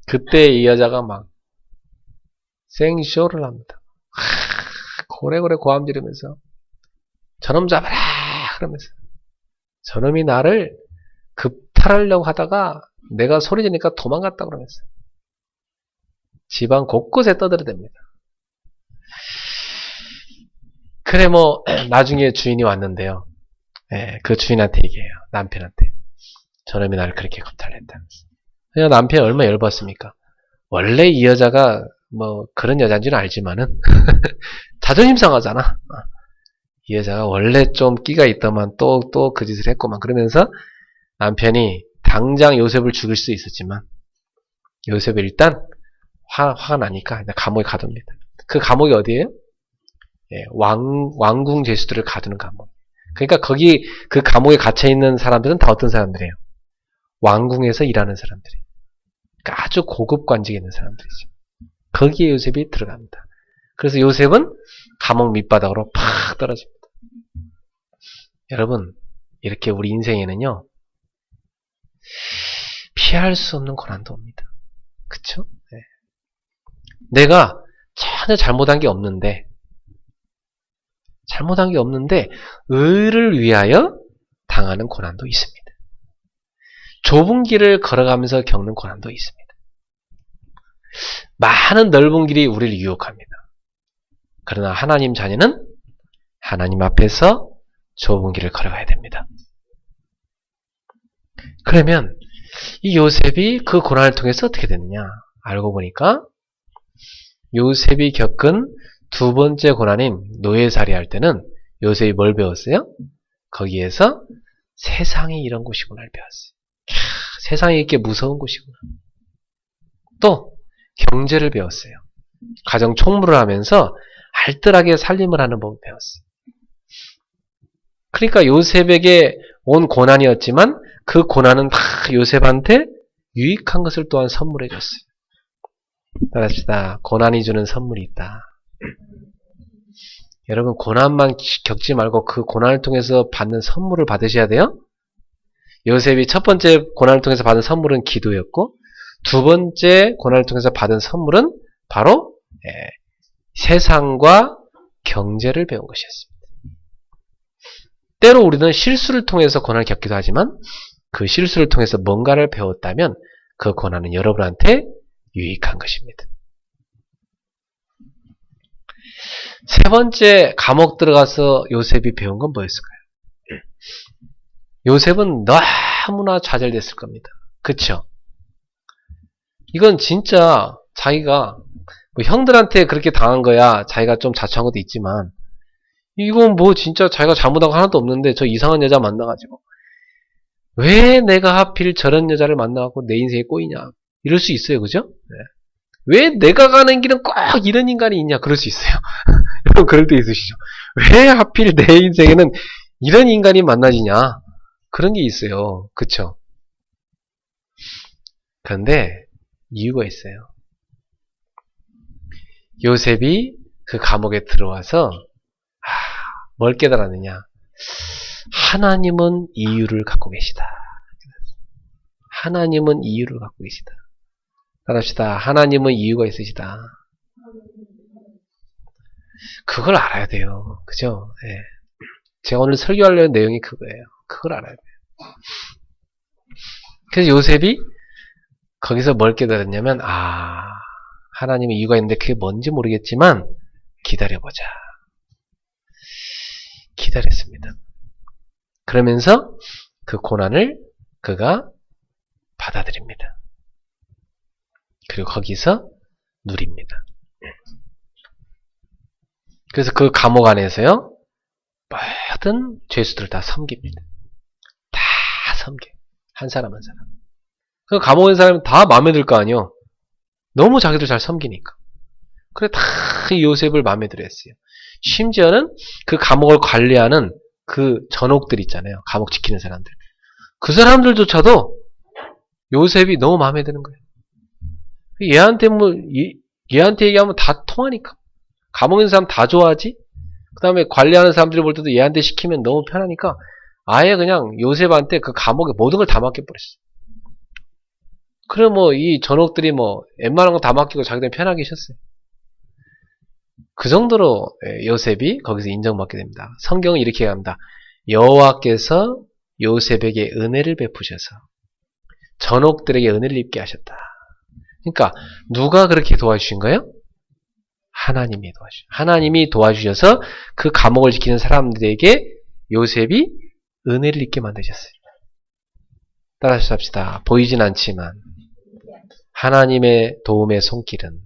그때 이 여자가 막 생쇼를 합니다. 고래고래 고함 지르면서 저놈 잡아라 그러면서 저놈이 나를 급탈하려고 하다가 내가 소리 지니까 도망갔다 그러면서 집안 곳곳에 떠들어댑니다. 그래 뭐 나중에 주인이 왔는데요. 네, 그 주인한테 얘기해요. 남편한테. 저놈이 나를 그렇게 급탈했다면서. 남편이 얼마나 열받습니까? 원래 이 여자가 뭐 그런 여잔지는 알지만은 자존심 상하잖아. 이 여자가 원래 좀 끼가 있더만 또 그 짓을 했고만 그러면서 남편이 당장 요셉을 죽일 수 있었지만 요셉이 일단 화가 나니까 감옥에 가둡니다. 그 감옥이 어디예요? 예, 왕궁 죄수들을 가두는 감옥. 그러니까 거기 그 감옥에 갇혀 있는 사람들은 다 어떤 사람들이에요? 왕궁에서 일하는 사람들이에요. 그러니까 아주 고급 관직에 있는 사람들이죠. 거기에 요셉이 들어갑니다. 그래서 요셉은 감옥 밑바닥으로 팍 떨어집니다. 여러분, 이렇게 우리 인생에는요, 피할 수 없는 고난도 옵니다. 그쵸? 네. 내가 전혀 잘못한 게 없는데, 의를 위하여 당하는 고난도 있습니다. 좁은 길을 걸어가면서 겪는 고난도 있습니다. 많은 넓은 길이 우리를 유혹합니다. 그러나 하나님 자녀는 하나님 앞에서 좁은 길을 걸어가야 됩니다. 그러면 이 요셉이 그 고난을 통해서 어떻게 됐느냐? 알고 보니까 요셉이 겪은 두 번째 고난인 노예살이 할 때는 요셉이 뭘 배웠어요? 거기에서 세상이 이런 곳이구나를 배웠어요. 세상이 이렇게 무서운 곳이구나. 또 경제를 배웠어요. 가정 총무를 하면서 알뜰하게 살림을 하는 법을 배웠어요. 그러니까 요셉에게 온 고난이었지만 그 고난은 다 요셉한테 유익한 것을 또한 선물해 줬어요. 따라합시다. 고난이 주는 선물이 있다. 여러분 고난만 겪지 말고 그 고난을 통해서 받는 선물을 받으셔야 돼요. 요셉이 첫 번째 고난을 통해서 받은 선물은 기도였고 두 번째 고난을 통해서 받은 선물은 바로 세상과 경제를 배운 것이었습니다. 때로 우리는 실수를 통해서 고난을 겪기도 하지만 그 실수를 통해서 뭔가를 배웠다면 그 고난은 여러분한테 유익한 것입니다. 세 번째 감옥 들어가서 요셉이 배운 건 뭐였을까요? 요셉은 너무나 좌절됐을 겁니다. 그쵸? 이건 진짜 자기가 뭐 형들한테 그렇게 당한 거야 자기가 좀 자초한 것도 있지만 이건 뭐 진짜 자기가 잘못한 거 하나도 없는데 저 이상한 여자 만나가지고 왜 내가 하필 저런 여자를 만나갖고 내 인생에 꼬이냐 이럴 수 있어요. 그죠? 네. 왜 내가 가는 길은 꼭 이런 인간이 있냐 그럴 수 있어요. 여러분 그럴 때 있으시죠? 왜 하필 내 인생에는 이런 인간이 만나지냐 그런 게 있어요. 그쵸? 그런데 이유가 있어요. 요셉이 그 감옥에 들어와서 뭘 깨달았느냐? 하나님은 이유를 갖고 계시다. 하나님은 이유를 갖고 계시다. 따라합시다. 하나님은 이유가 있으시다. 그걸 알아야 돼요. 그죠? 네. 제가 오늘 설교하려는 내용이 그거예요. 그걸 알아야 돼요. 그래서 요셉이 거기서 뭘 깨달았냐면 하나님의 이유가 있는데 그게 뭔지 모르겠지만 기다려보자. 기다렸습니다. 그러면서 그 고난을 그가 받아들입니다. 그리고 거기서 누립니다. 그래서 그 감옥 안에서요 모든 죄수들을 다 섬깁니다. 다 섬겨요. 한 사람 한 사람. 그 감옥에 있는 사람은 다 마음에 들 거 아니에요. 너무 자기들 잘 섬기니까. 그래 다 요셉을 마음에 들어 했어요. 심지어는 그 감옥을 관리하는 그 전옥들 있잖아요. 감옥 지키는 사람들. 그 사람들조차도 요셉이 너무 마음에 드는 거예요. 얘한테 얘기하면 다 통하니까. 감옥에 있는 사람 다 좋아하지? 그 다음에 관리하는 사람들이 볼 때도 얘한테 시키면 너무 편하니까 아예 그냥 요셉한테 그 감옥에 모든 걸 다 맡겨버렸어요. 그래 이 전옥들이 웬만한 거 다 맡기고 자기들 편하게 쉬었어요. 그 정도로 요셉이 거기서 인정받게 됩니다. 성경은 이렇게 합니다. 여호와께서 요셉에게 은혜를 베푸셔서 전옥들에게 은혜를 입게 하셨다. 그러니까 누가 그렇게 도와주신 거예요? 하나님이 도와주셔서 그 감옥을 지키는 사람들에게 요셉이 은혜를 입게 만드셨어요. 따라서 합시다. 보이진 않지만 하나님의 도움의 손길은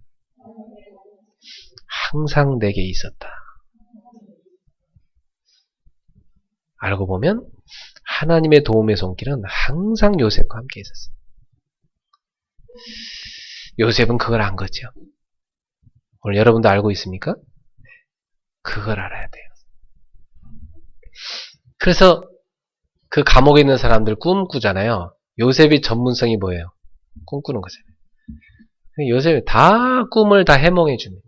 항상 내게 있었다. 알고 보면 하나님의 도움의 손길은 항상 요셉과 함께 있었어요. 요셉은 그걸 안 거죠. 오늘 여러분도 알고 있습니까? 그걸 알아야 돼요. 그래서 그 감옥에 있는 사람들 꿈 꾸잖아요. 요셉의 전문성이 뭐예요? 꿈꾸는 거잖아요. 요셉이 다 꿈을 다 해몽해 줍니다.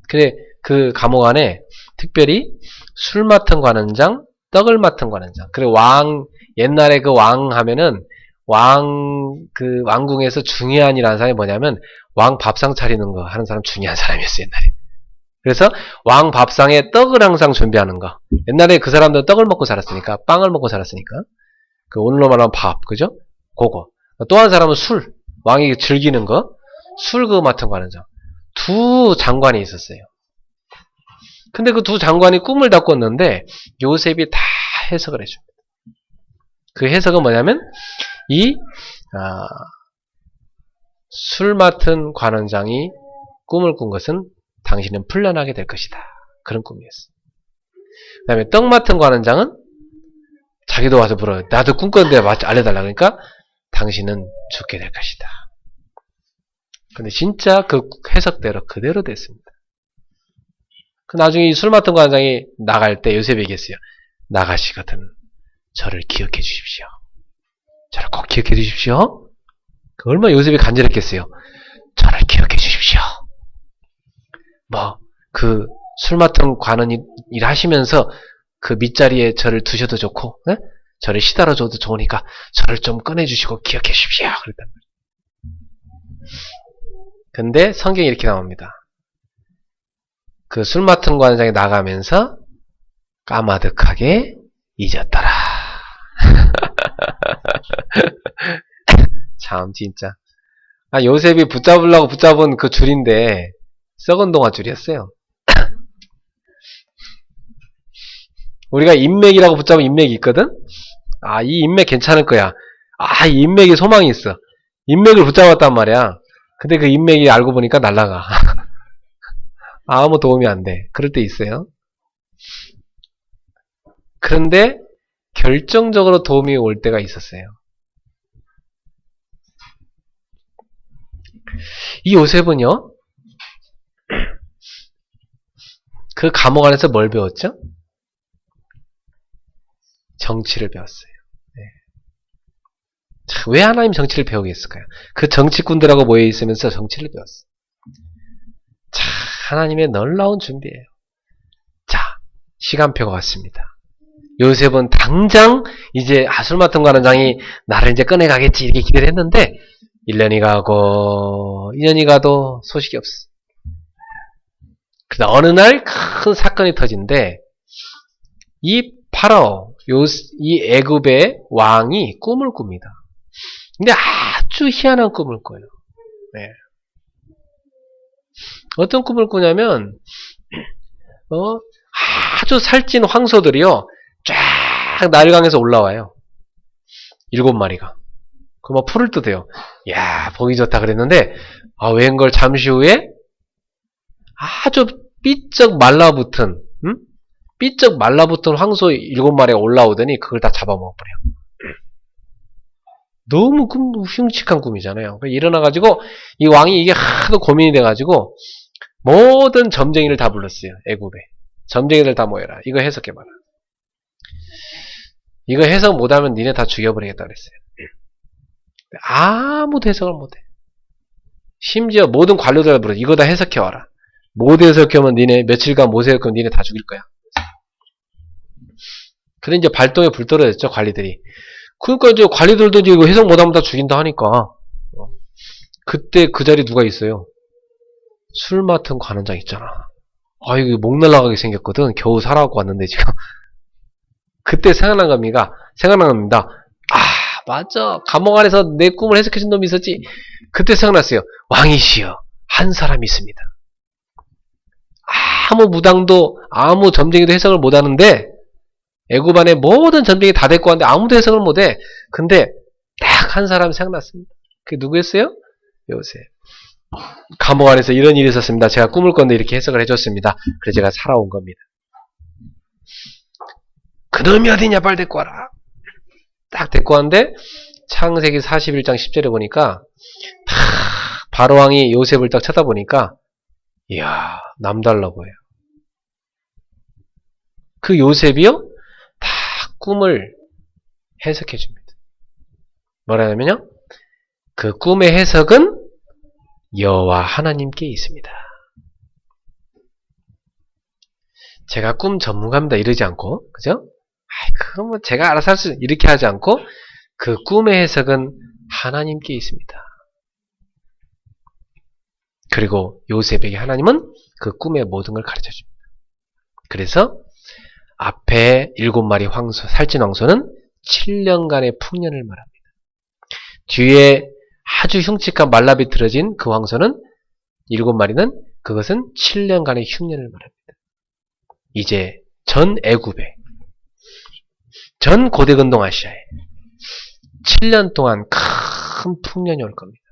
근데 그 감옥 안에 특별히 술 맡은 관원장, 떡을 맡은 관원장, 그리고 옛날에 그 왕 하면은 그 왕궁에서 중요한 일 하는 사람이 뭐냐면 왕 밥상 차리는 거 하는 사람 중요한 사람이었어요, 옛날에. 그래서 왕 밥상에 떡을 항상 준비하는 거. 옛날에 그 사람들은 떡을 먹고 살았으니까, 빵을 먹고 살았으니까. 그 오늘로 말하면 밥, 그죠? 그거. 또 한 사람은 술, 왕이 즐기는 거, 술 그거 맡은 관원장. 두 장관이 있었어요. 근데 그 두 장관이 꿈을 다 꿨는데 요셉이 다 해석을 해줍니다. 그 해석은 뭐냐면 술 맡은 관원장이 꿈을 꾼 것은 당신은 풀려나게 될 것이다. 그런 꿈이었어요. 그 다음에 떡 맡은 관원장은 자기도 와서 물어요. 나도 꿈 꿨는데 알려달라. 그러니까 당신은 죽게 될 것이다. 근데 진짜 그 해석대로 그대로 됐습니다. 그 나중에 이 술 맡은 관원장이 나갈 때 요셉이 얘기했어요. 나가시거든 저를 기억해 주십시오. 저를 꼭 기억해 주십시오. 그 얼마나 요셉이 간절했겠어요. 저를 기억해 주십시오. 그 술 맡은 관원 일 하시면서 그 밑자리에 저를 두셔도 좋고, 네? 저를 시달아 줘도 좋으니까 저를 좀 꺼내주시고 기억해 주십시오. 그랬단 말이에요. 근데 성경에 이렇게 나옵니다. 그 술 맡은 관원장이 나가면서 까마득하게 잊었더라. 참 진짜. 요셉이 붙잡으려고 붙잡은 그 줄인데 썩은 동화 줄이었어요. 우리가 인맥이라고 붙잡은 인맥이 있거든? 이 인맥 괜찮을 거야. 이 인맥에 소망이 있어. 인맥을 붙잡았단 말이야. 근데 그 인맥이 알고 보니까 날아가. 아무 도움이 안 돼. 그럴 때 있어요. 그런데 결정적으로 도움이 올 때가 있었어요. 이 요셉은요, 그 감옥 안에서 뭘 배웠죠? 정치를 배웠어요. 네. 왜 하나님 정치를 배우겠을까요? 그 정치꾼들하고 모여 있으면서 정치를 배웠어요. 하나님의 놀라운 준비예요. 자, 시간표가 왔습니다. 요셉은 당장 이제 술 맡은 관원장이 나를 이제 꺼내가겠지 이렇게 기대를 했는데 1년이 가고 2년이 가도 소식이 없어. 그러다 어느 날 큰 사건이 터진데 이 파라오, 이 애굽의 왕이 꿈을 꿉니다. 근데 아주 희한한 꿈을 꿔요. 네. 어떤 꿈을 꾸냐면 아주 살찐 황소들이요 쫙 나일강에서 올라와요. 7마리가. 그 막 풀을 뜯어요. 야, 보기 좋다 그랬는데 웬걸 잠시 후에 아주 삐쩍 말라붙은 황소 7마리가 올라오더니 그걸 다 잡아먹어버려요. 너무 흉측한 꿈이잖아요. 일어나가지고 이 왕이 이게 하도 고민이 돼가지고 모든 점쟁이를 다 불렀어요. 애굽에. 점쟁이들 다 모여라. 이거 해석해봐라. 이거 해석 못하면 니네 다 죽여버리겠다 그랬어요. 아무도 해석을 못해. 심지어 모든 관료들을 불러. 이거 다 해석해와라. 못 해석하면 니네 며칠간 못 해석하면 니네 다 죽일 거야. 그래 이제 발동에 불 떨어졌죠. 관리들이. 그러니까 이제 관리들도 이거 해석 못하면 다 죽인다 하니까 그때 그 자리 누가 있어요? 술 맡은 관원장 있잖아. 이거 목 날라가게 생겼거든. 겨우 살아갖고 왔는데 지금. 그때 생각난 겁니다. 맞아. 감옥 안에서 내 꿈을 해석해준 놈이 있었지. 그때 생각났어요. 왕이시여, 한 사람이 있습니다. 아무 무당도 아무 점쟁이도 해석을 못하는데 애굽 안에 모든 점쟁이 다 데리고 왔는데 아무도 해석을 못해. 근데 딱 한 사람이 생각났습니다. 그게 누구였어요? 요셉. 감옥 안에서 이런 일이 있었습니다. 제가 꿈을 꿨는데 이렇게 해석을 해줬습니다. 그래서 제가 살아온 겁니다. 그놈이 어디냐, 빨리 데리고 와라. 딱 데리고 왔는데 창세기 41장 10절에 보니까 바로왕이 요셉을 딱 쳐다보니까 이야, 남달라 보여요. 그 요셉이요, 다 꿈을 해석해 줍니다. 뭐라냐면요, 그 꿈의 해석은 여호와 하나님께 있습니다. 제가 꿈 전문가입니다 이러지 않고, 그죠? 그럼 뭐 제가 알아서 할 수, 이렇게 하지 않고 그 꿈의 해석은 하나님께 있습니다. 그리고 요셉에게 하나님은 그 꿈의 모든 걸 가르쳐 줍니다. 그래서 앞에 7마리 황소, 살찐 황소는 7년간의 풍년을 말합니다. 뒤에 아주 흉측한 말라비틀어진 그 황소는 7마리는 그것은 7년간의 흉년을 말합니다. 이제 전 애굽에, 전 고대 근동 아시아에 7년 동안 큰 풍년이 올 겁니다.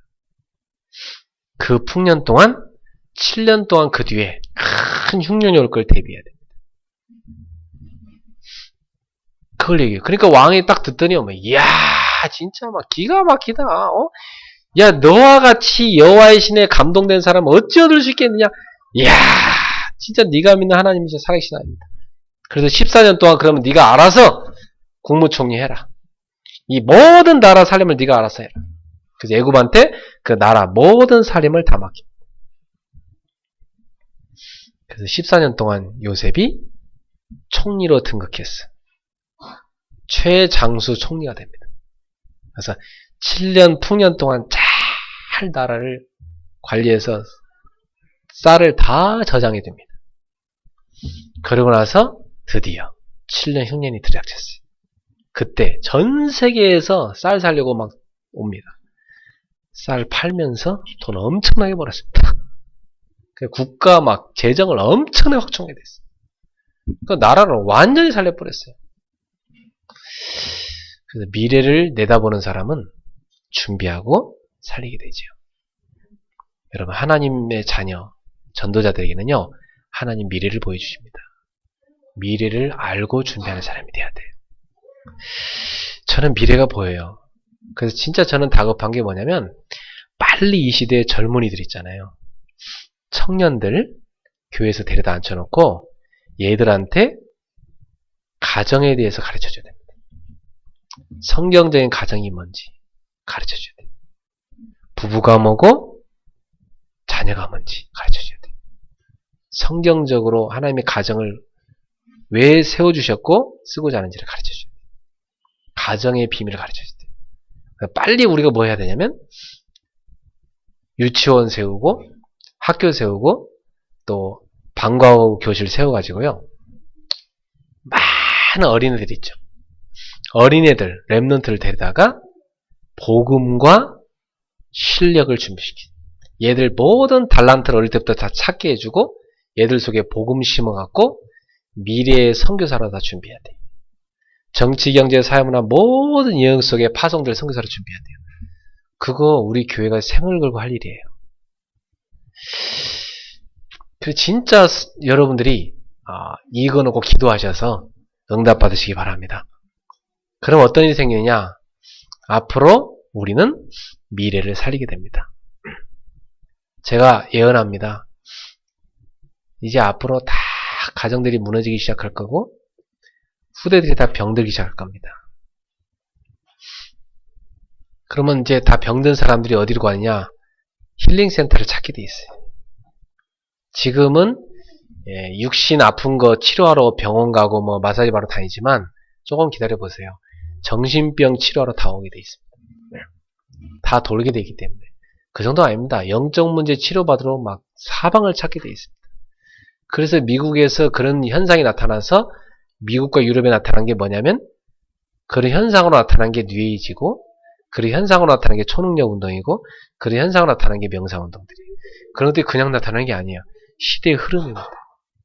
그 풍년 동안 7년 동안 그 뒤에 큰 흉년이 올 걸 대비해야 됩니다. 그걸 얘기해요. 그러니까 왕이 딱 듣더니 이야 진짜 막 기가 막히다. 야 너와 같이 여호와의 신에 감동된 사람은 어찌 얻을 수 있겠느냐. 이야 진짜 네가 믿는 하나님이 진짜 살아계신 하나님이다. 그래서 14년 동안 그러면 네가 알아서 국무총리 해라. 이 모든 나라 살림을 네가 알아서 해라. 그래서 애굽한테 그 나라 모든 살림을 다 맡깁니다. 그래서 14년 동안 요셉이 총리로 등극했어. 최장수 총리가 됩니다. 그래서 7년 풍년 동안 잘 나라를 관리해서 쌀을 다 저장해 둡니다. 그러고 나서 드디어 7년 흉년이 들이닥쳤어요. 그때 전 세계에서 쌀 사려고 막 옵니다. 쌀 팔면서 돈 엄청나게 벌었습니다. 국가 막 재정을 엄청나게 확충하게 됐어요. 그 나라를 완전히 살려버렸어요. 그래서 미래를 내다보는 사람은 준비하고 살리게 되죠. 여러분 하나님의 자녀 전도자들에게는요 하나님 미래를 보여주십니다. 미래를 알고 준비하는 사람이 돼야 돼요. 저는 미래가 보여요. 그래서 진짜 저는 다급한 게 뭐냐면 빨리 이 시대의 젊은이들 있잖아요. 청년들 교회에서 데려다 앉혀놓고 얘들한테 가정에 대해서 가르쳐줘야 됩니다. 성경적인 가정이 뭔지 가르쳐줘야 돼요. 부부가 뭐고 자녀가 뭔지 가르쳐줘야 돼요. 성경적으로 하나님의 가정을 왜 세워주셨고 쓰고자 하는지를 가르쳐줘야 돼요. 가정의 비밀을 가르쳐줘야 돼요. 빨리 우리가 뭐 해야 되냐면 유치원 세우고 학교 세우고 또 방과 후 교실 세워가지고요. 많은 어린애들 있죠. 어린애들, 랩런트를 데리다가 복음과 실력을 준비시키. 얘들 모든 달란트를 어릴 때부터 다 찾게 해주고 얘들 속에 복음 심어갖고 미래의 선교사로 다 준비해야 돼요. 정치, 경제, 사회문화 모든 영역 속에 파송될 선교사로 준비해야 돼요. 그거 우리 교회가 생을 걸고 할 일이에요. 그래서 진짜 여러분들이 이거 놓고 기도하셔서 응답 받으시기 바랍니다. 그럼 어떤 일이 생기느냐? 앞으로 우리는 미래를 살리게 됩니다. 제가 예언합니다. 이제 앞으로 다 가정들이 무너지기 시작할 거고 후대들이 다 병들기 시작할 겁니다. 그러면 이제 다 병든 사람들이 어디로 가느냐? 힐링센터를 찾게 돼 있어요. 지금은 육신 아픈 거 치료하러 병원 가고 뭐 마사지 받으러 다니지만 조금 기다려 보세요. 정신병 치료하러 다 오게 돼 있습니다. 다 돌게 되기 때문에. 그 정도 아닙니다. 영적 문제 치료받으러 막 사방을 찾게 돼 있습니다. 그래서 미국에서 그런 현상이 나타나서 미국과 유럽에 나타난 게 뭐냐면 그런 현상으로 나타난 게 뉴에이지고 그런 현상으로 나타난 게 초능력 운동이고 그런 현상으로 나타난 게 명상 운동들이에요. 그런 것들이 그냥 나타나는 게 아니에요. 시대의 흐름입니다.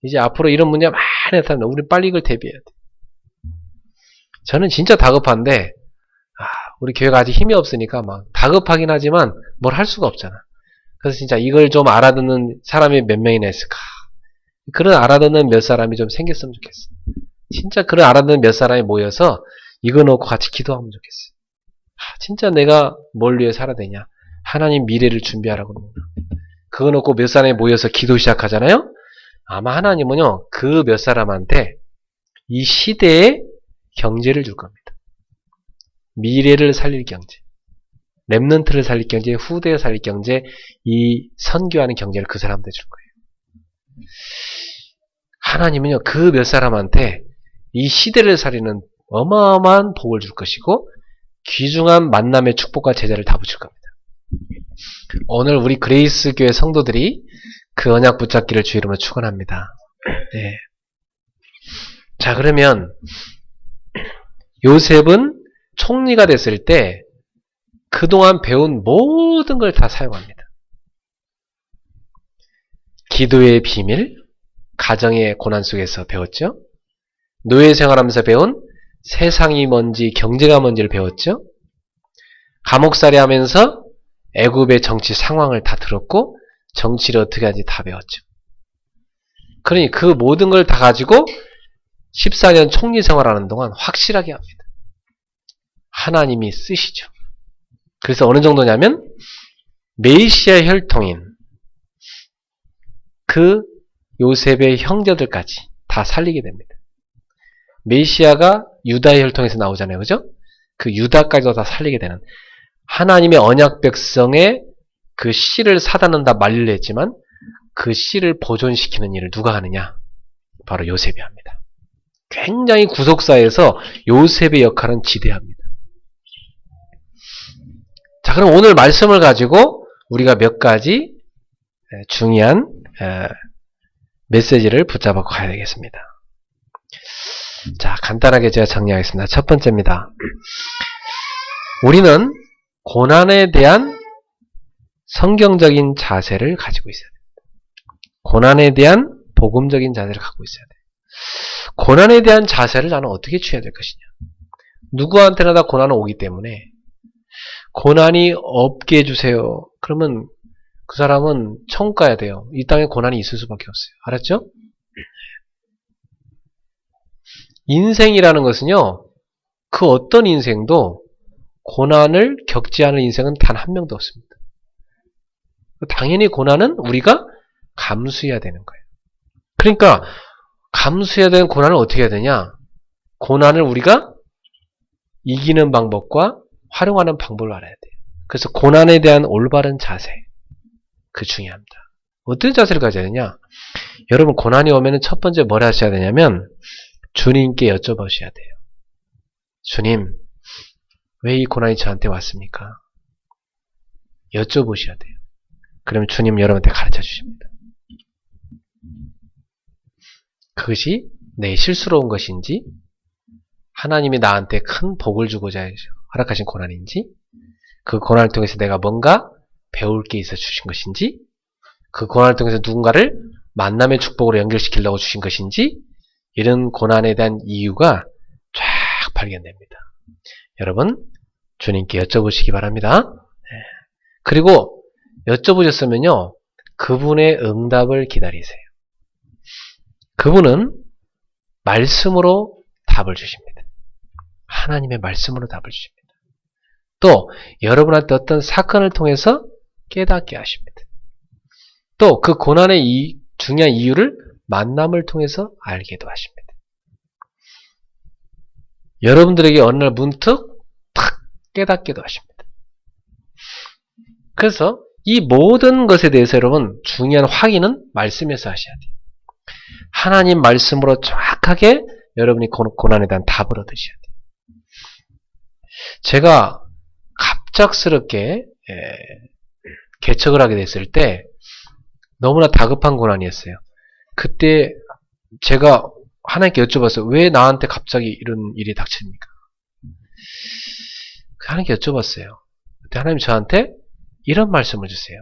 이제 앞으로 이런 문제가 많이 나타난다. 우리 빨리 이걸 대비해야 돼. 저는 진짜 다급한데 우리 교회가 아직 힘이 없으니까 막 다급하긴 하지만 뭘 할 수가 없잖아. 그래서 진짜 이걸 좀 알아듣는 사람이 몇 명이나 있을까? 그런 알아듣는 몇 사람이 좀 생겼으면 좋겠어. 진짜 그런 알아듣는 몇 사람이 모여서 이거 놓고 같이 기도하면 좋겠어. 진짜 내가 뭘 위해 살아야 되냐? 하나님 미래를 준비하라고 그러는 거야. 그거 놓고 몇 사람이 모여서 기도 시작하잖아요? 아마 하나님은요, 그 몇 사람한테 이 시대의 경제를 줄 겁니다. 미래를 살릴 경제, 렘넌트를 살릴 경제, 후대에 살릴 경제, 이 선교하는 경제를 그 사람한테 줄 거예요. 하나님은요, 그 몇 사람한테 이 시대를 살리는 어마어마한 복을 줄 것이고 귀중한 만남의 축복과 제자를 다 붙일 겁니다. 오늘 우리 그레이스 교회 성도들이 그 언약 붙잡기를 주 이름으로 축원합니다. 네. 자, 그러면 요셉은 총리가 됐을 때 그동안 배운 모든 걸 다 사용합니다. 기도의 비밀, 가정의 고난 속에서 배웠죠. 노예 생활하면서 배운 세상이 뭔지 경제가 뭔지를 배웠죠. 감옥살이 하면서 애굽의 정치 상황을 다 들었고 정치를 어떻게 하는지 다 배웠죠. 그러니 그 모든 걸 다 가지고 14년 총리 생활하는 동안 확실하게 합니다. 하나님이 쓰시죠. 그래서 어느 정도냐면 메시아 혈통인 그 요셉의 형제들까지 다 살리게 됩니다. 메시아가 유다의 혈통에서 나오잖아요. 그죠? 그 유다까지도 다 살리게 되는 하나님의 언약 백성의 그 씨를 사단은 다 말리려 했지만 그 씨를 보존시키는 일을 누가 하느냐? 바로 요셉이 합니다. 굉장히 구속사에서 요셉의 역할은 지대합니다. 자, 그럼 오늘 말씀을 가지고 우리가 몇 가지 중요한 메시지를 붙잡아 가야 되겠습니다. 자, 간단하게 제가 정리하겠습니다. 첫 번째입니다. 우리는 고난에 대한 성경적인 자세를 가지고 있어야 됩니다. 고난에 대한 복음적인 자세를 갖고 있어야 돼요. 고난에 대한 자세를 나는 어떻게 취해야 될 것이냐. 누구한테나 다 고난은 오기 때문에 고난이 없게 해주세요. 그러면 그 사람은 천국 가야 돼요. 이 땅에 고난이 있을 수밖에 없어요. 알았죠? 인생이라는 것은요. 그 어떤 인생도 고난을 겪지 않은 인생은 단 한 명도 없습니다. 당연히 고난은 우리가 감수해야 되는 거예요. 그러니까 감수해야 되는 고난을 어떻게 해야 되냐? 고난을 우리가 이기는 방법과 활용하는 방법을 알아야 돼요. 그래서 고난에 대한 올바른 자세, 그 중요합니다. 어떤 자세를 가져야 되냐? 여러분 고난이 오면 첫 번째 뭘 하셔야 되냐면 주님께 여쭤보셔야 돼요. 주님, 왜 이 고난이 저한테 왔습니까? 여쭤보셔야 돼요. 그러면 주님 여러분한테 가르쳐 주십니다. 그것이 내 실수로 온 것인지 하나님이 나한테 큰 복을 주고자 허락하신 고난인지 그 고난을 통해서 내가 뭔가 배울 게 있어 주신 것인지 그 고난을 통해서 누군가를 만남의 축복으로 연결시키려고 주신 것인지 이런 고난에 대한 이유가 쫙 발견됩니다. 여러분 주님께 여쭤보시기 바랍니다. 그리고 여쭤보셨으면요 그분의 응답을 기다리세요. 그분은 말씀으로 답을 주십니다. 하나님의 말씀으로 답을 주십니다. 또 여러분한테 어떤 사건을 통해서 깨닫게 하십니다. 또 그 고난의 중요한 이유를 만남을 통해서 알게도 하십니다. 여러분들에게 어느 날 문득 탁 깨닫게도 하십니다. 그래서 이 모든 것에 대해서 여러분 중요한 확인은 말씀에서 하셔야 돼요. 하나님 말씀으로 정확하게 여러분이 고난에 대한 답을 얻으셔야 돼요. 제가 갑작스럽게 개척을 하게 됐을 때 너무나 다급한 고난이었어요. 그때 제가 하나님께 여쭤봤어요. 왜 나한테 갑자기 이런 일이 닥칩니까? 하나님께 여쭤봤어요. 그때 하나님 저한테 이런 말씀을 주세요.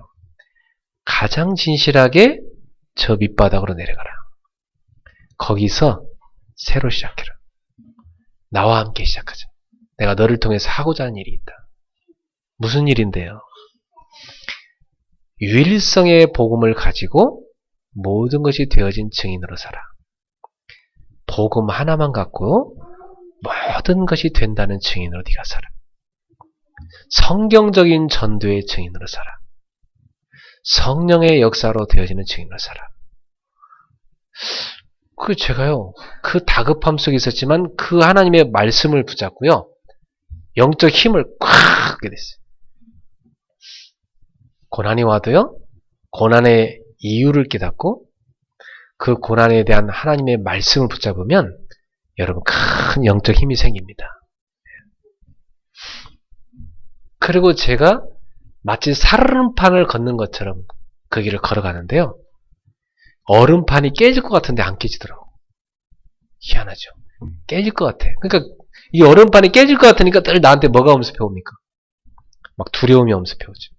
가장 진실하게 저 밑바닥으로 내려가라. 거기서 새로 시작해라. 나와 함께 시작하자. 내가 너를 통해서 하고자 하는 일이 있다. 무슨 일인데요? 유일성의 복음을 가지고 모든 것이 되어진 증인으로 살아. 복음 하나만 갖고 모든 것이 된다는 증인으로 네가 살아. 성경적인 전도의 증인으로 살아. 성령의 역사로 되어지는 증인으로 살아. 제가요, 그 다급함 속에 있었지만 그 하나님의 말씀을 붙잡고요, 영적 힘을 콱 얻게 됐어요. 고난이 와도요, 고난의 이유를 깨닫고 그 고난에 대한 하나님의 말씀을 붙잡으면 여러분 큰 영적 힘이 생깁니다. 그리고 제가 마치 살얼음판을 걷는 것처럼 그 길을 걸어가는데요, 얼음판이 깨질 것 같은데 안 깨지더라고. 희한하죠. 깨질 것 같아. 그러니까 이 얼음판이 깨질 것 같으니까 늘 나한테 뭐가 오면서 배웁니까? 막 두려움이 오면서 배우죠.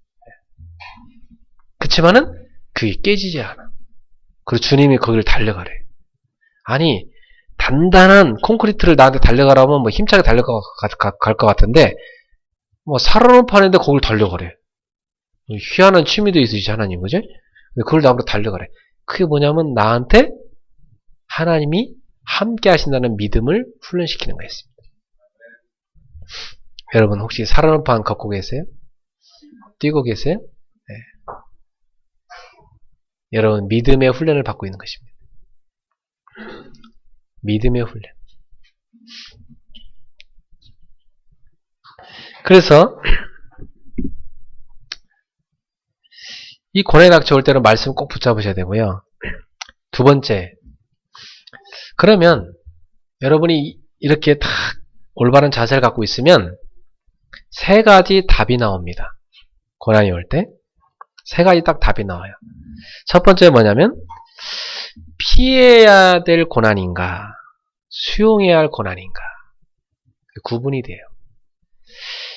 그치만은 그게 깨지지 않아. 그리고 주님이 거기를 달려가래. 아니, 단단한 콘크리트를 나한테 달려가라면 뭐 힘차게 갈 것 같은데, 뭐 살얼음판인데 거길 달려가래. 희한한 취미도 있으시지, 하나님, 그지? 그걸 나한테 달려가래. 그게 뭐냐면 나한테 하나님이 함께 하신다는 믿음을 훈련시키는 거였습니다. 여러분 혹시 살얼음판 걷고 계세요? 뛰고 계세요? 네. 여러분 믿음의 훈련을 받고 있는 것입니다. 믿음의 훈련. 그래서 이 고난이 닥쳐올 때는 말씀 꼭 붙잡으셔야 되고요. 두 번째, 그러면 여러분이 이렇게 딱 올바른 자세를 갖고 있으면 세 가지 답이 나옵니다. 고난이 올 때 세 가지 딱 답이 나와요. 첫 번째 뭐냐면 피해야 될 고난인가 수용해야 할 고난인가 구분이 돼요.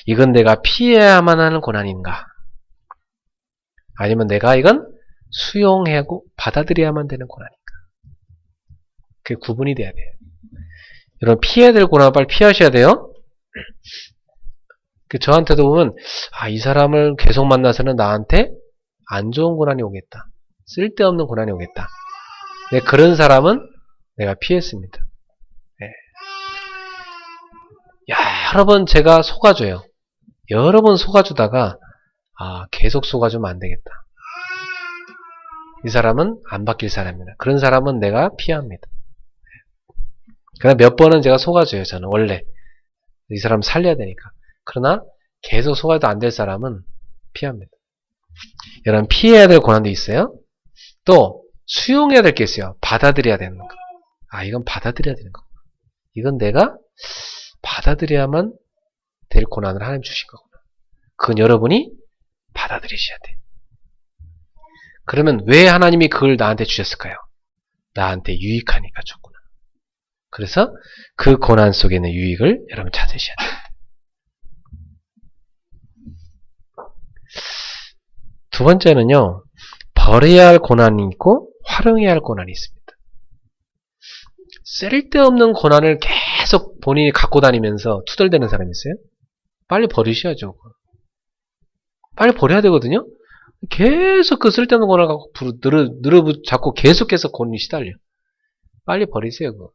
이건 내가 피해야만 하는 고난인가 아니면 내가 이건 수용하고 받아들여야만 되는 고난인가. 그게 구분이 돼야 돼요. 여러분 피해야 될 고난 빨리 피하셔야 돼요. 저한테도 보면 이 사람을 계속 만나서는 나한테 안 좋은 고난이 오겠다. 쓸데없는 고난이 오겠다. 네, 그런 사람은 내가 피했습니다. 네. 여러 번 제가 속아줘요. 여러 번 속아주다가 계속 속아주면 안 되겠다. 이 사람은 안 바뀔 사람이다. 그런 사람은 내가 피합니다. 그러나 몇 번은 제가 속아줘요. 저는 원래 이 사람 살려야 되니까. 그러나 계속 속아도 안 될 사람은 피합니다. 여러분 피해야 될 고난도 있어요. 또 수용해야 될 게 있어요. 받아들여야 되는 거. 이건 받아들여야 되는 거. 이건 내가 받아들여야만 될 고난을 하나님 주신 거구나. 그건 여러분이 받아들이셔야 돼. 그러면 왜 하나님이 그걸 나한테 주셨을까요? 나한테 유익하니까 줬구나. 그래서 그 고난 속에 있는 유익을 여러분 찾으셔야 됩니다. 두 번째는요, 버려야 할 고난이 있고 활용해야 할 고난이 있습니다. 쓸데없는 고난을 계속 본인이 갖고 다니면서 투덜대는 사람이 있어요? 빨리 버리셔야죠. 빨리 버려야 되거든요? 계속 그 쓸데없는 고난을 갖고 늘어붙잡고 계속해서 고난이 시달려. 빨리 버리세요, 그거.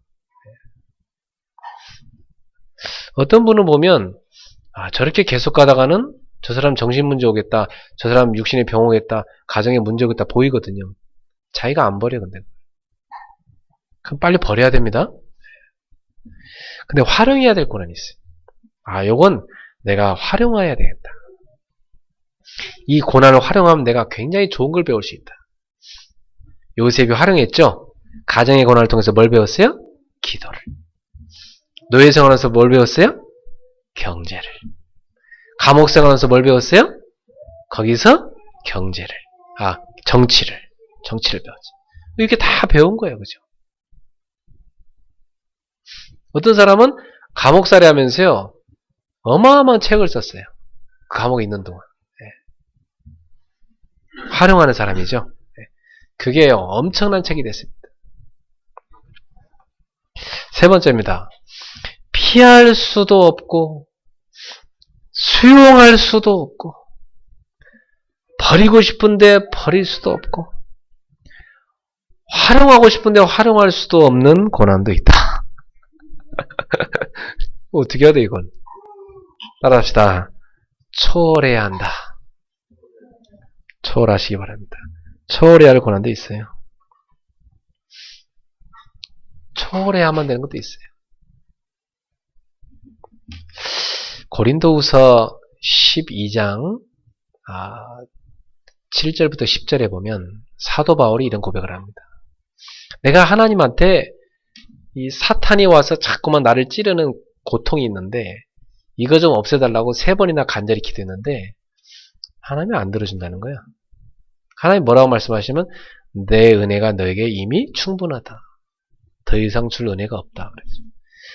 어떤 분은 보면, 저렇게 계속 가다가는 저 사람 정신문제 오겠다, 저 사람 육신의 병 오겠다, 가정에 문제 오겠다 보이거든요. 자기가 안 버려, 근데. 그럼 빨리 버려야 됩니다. 근데 활용해야 될 고난이 있어요. 요건 내가 활용해야 되겠다. 이 고난을 활용하면 내가 굉장히 좋은 걸 배울 수 있다. 요셉이 활용했죠? 가정의 고난을 통해서 뭘 배웠어요? 기도를. 노예 생활에서 뭘 배웠어요? 경제를. 감옥 생활에서 뭘 배웠어요? 거기서 경제를. 정치를 배웠죠. 이렇게 다 배운 거예요, 그죠? 어떤 사람은 감옥살이 하면서요, 어마어마한 책을 썼어요. 그 감옥에 있는 동안. 활용하는 사람이죠. 그게 엄청난 책이 됐습니다. 세 번째입니다. 피할 수도 없고 수용할 수도 없고, 버리고 싶은데 버릴 수도 없고, 활용하고 싶은데 활용할 수도 없는 고난도 있다. 어떻게 해야 돼, 이건? 따라합시다. 초월해야 한다. 초월하시기 바랍니다. 초월해야 할 고난도 있어요. 초월해야만 되는 것도 있어요. 고린도후서 12장 7절부터 10절에 보면 사도 바울이 이런 고백을 합니다. 내가 하나님한테 이 사탄이 와서 자꾸만 나를 찌르는 고통이 있는데 이거 좀 없애달라고 3번이나 간절히 기도했는데 하나님이 안 들어준다는 거야. 하나님 뭐라고 말씀하시면 내 은혜가 너에게 이미 충분하다. 더 이상 줄 은혜가 없다. 그랬죠.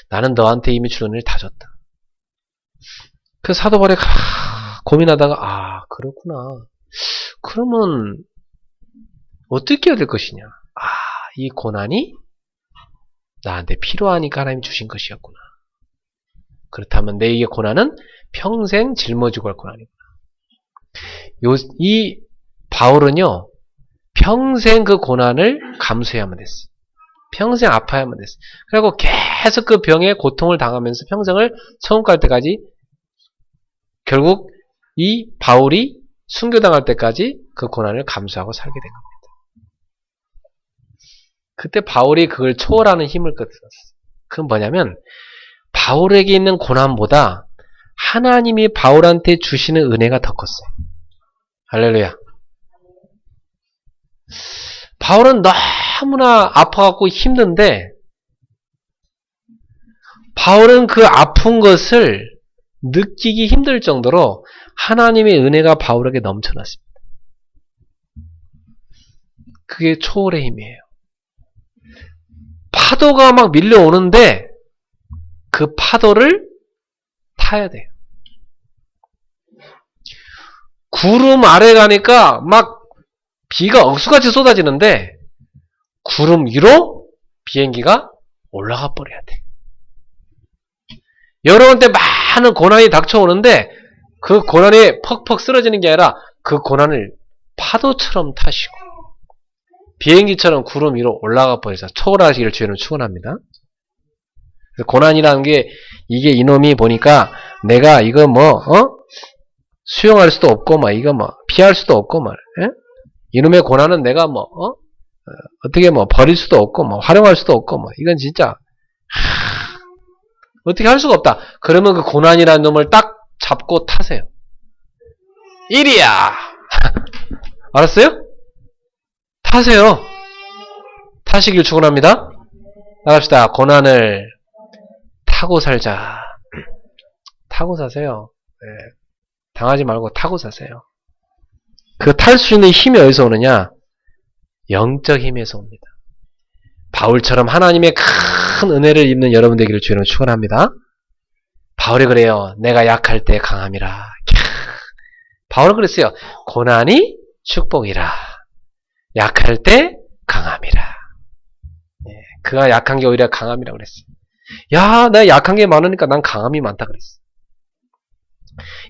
나는 너한테 이미 줄 은혜를 다 줬다. 그 사도 바울이 고민하다가 그렇구나. 그러면 어떻게 해야 될 것이냐. 이 고난이 나한테 필요하니까 하나님이 주신 것이었구나. 그렇다면 내 이 고난은 평생 짊어지고 갈 고난이구나. 이 바울은요, 평생 그 고난을 감수해야만 됐어요. 평생 아파야만 됐어요. 그리고 계속 그 병에 고통을 당하면서 평생을 천국 갈 때까지 결국 이 바울이 순교당할 때까지 그 고난을 감수하고 살게 된 겁니다. 그때 바울이 그걸 초월하는 힘을 거두었어요. 그건 뭐냐면 바울에게 있는 고난보다 하나님이 바울한테 주시는 은혜가 더 컸어요. 할렐루야. 바울은 너무나 아파갖고 힘든데 바울은 그 아픈 것을 느끼기 힘들 정도로 하나님의 은혜가 바울에게 넘쳐났습니다. 그게 초월의 힘이에요. 파도가 막 밀려오는데 그 파도를 타야 돼요. 구름 아래 가니까 막 비가 억수같이 쏟아지는데 구름 위로 비행기가 올라가 버려야 돼. 여러분한테 많은 고난이 닥쳐오는데 그 고난이 퍽퍽 쓰러지는 게 아니라 그 고난을 파도처럼 타시고 비행기처럼 구름 위로 올라가 버려서 초월하시기를 주님은 축원합니다. 고난이라는 게 이게 이놈이 보니까 내가 이거 수용할 수도 없고 이거 피할 수도 없고 이놈의 고난은 내가 어떻게 버릴 수도 없고 활용할 수도 없고 이건 진짜 어떻게 할 수가 없다. 그러면 그 고난이라는 놈을 딱 잡고 타세요. 일이야. 알았어요? 타세요. 타시길 축원합니다. 나갑시다. 고난을 타고 살자. 타고 사세요. 네. 당하지 말고 타고 사세요. 그 탈 수 있는 힘이 어디서 오느냐? 영적 힘에서 옵니다. 바울처럼 하나님의 큰 은혜를 입는 여러분 되기를 주님은 축원합니다. 바울이 그래요. 내가 약할 때 강함이라. 바울은 그랬어요. 고난이 축복이라. 약할 때 강함이라. 그가 약한 게 오히려 강함이라고 그랬어요. 야, 나 약한 게 많으니까 난 강함이 많다 그랬어.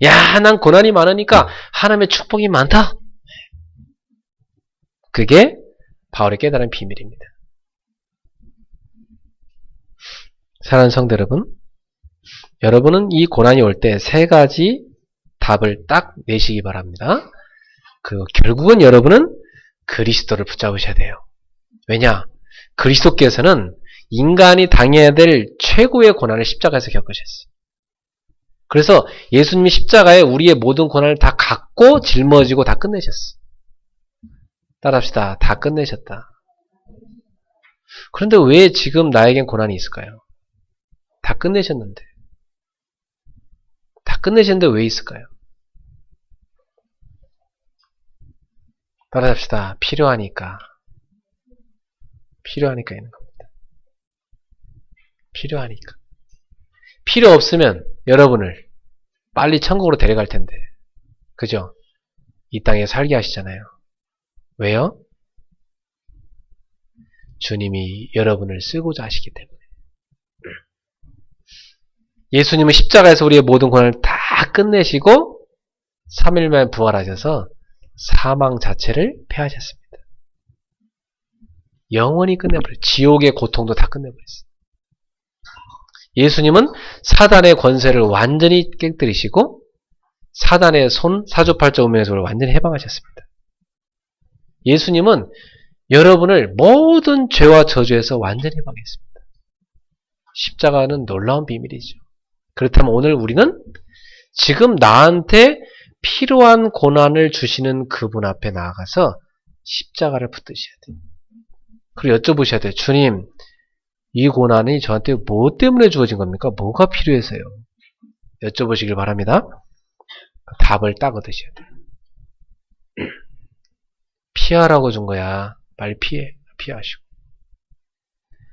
야, 난 고난이 많으니까 하나님의 축복이 많다. 그게 바울의 깨달은 비밀입니다. 사랑하는 성도 여러분, 여러분은 이 고난이 올 때 3가지 답을 딱 내시기 바랍니다. 결국은 여러분은 그리스도를 붙잡으셔야 돼요. 왜냐? 그리스도께서는 인간이 당해야 될 최고의 고난을 십자가에서 겪으셨어요. 그래서 예수님이 십자가에 우리의 모든 고난을 다 갖고 짊어지고 다 끝내셨어요. 따라합시다. 다 끝내셨다. 그런데 왜 지금 나에겐 고난이 있을까요? 다 끝내셨는데. 다 끝내셨는데 왜 있을까요? 따라합시다. 필요하니까. 필요하니까 있는 겁니다. 필요하니까. 필요 없으면 여러분을 빨리 천국으로 데려갈 텐데. 그죠? 이 땅에 살게 하시잖아요. 왜요? 주님이 여러분을 쓰고자 하시기 때문에. 예수님은 십자가에서 우리의 모든 고난을 다 다 끝내시고 3일 만에 부활하셔서 사망 자체를 패하셨습니다. 영원히 끝내버렸어요. 지옥의 고통도 다 끝내버렸어요. 예수님은 사단의 권세를 완전히 깨뜨리시고 사단의 손, 사주팔자 운명에서 완전히 해방하셨습니다. 예수님은 여러분을 모든 죄와 저주에서 완전히 해방했습니다. 십자가는 놀라운 비밀이죠. 그렇다면 오늘 우리는 지금 나한테 필요한 고난을 주시는 그분 앞에 나아가서 십자가를 붙드셔야 돼요. 그리고 여쭤보셔야 돼요. 주님, 이 고난이 저한테 뭐 때문에 주어진 겁니까? 뭐가 필요해서요? 여쭤보시길 바랍니다. 답을 딱 얻으셔야 돼요. 피하라고 준 거야. 빨리 피해. 피하시고.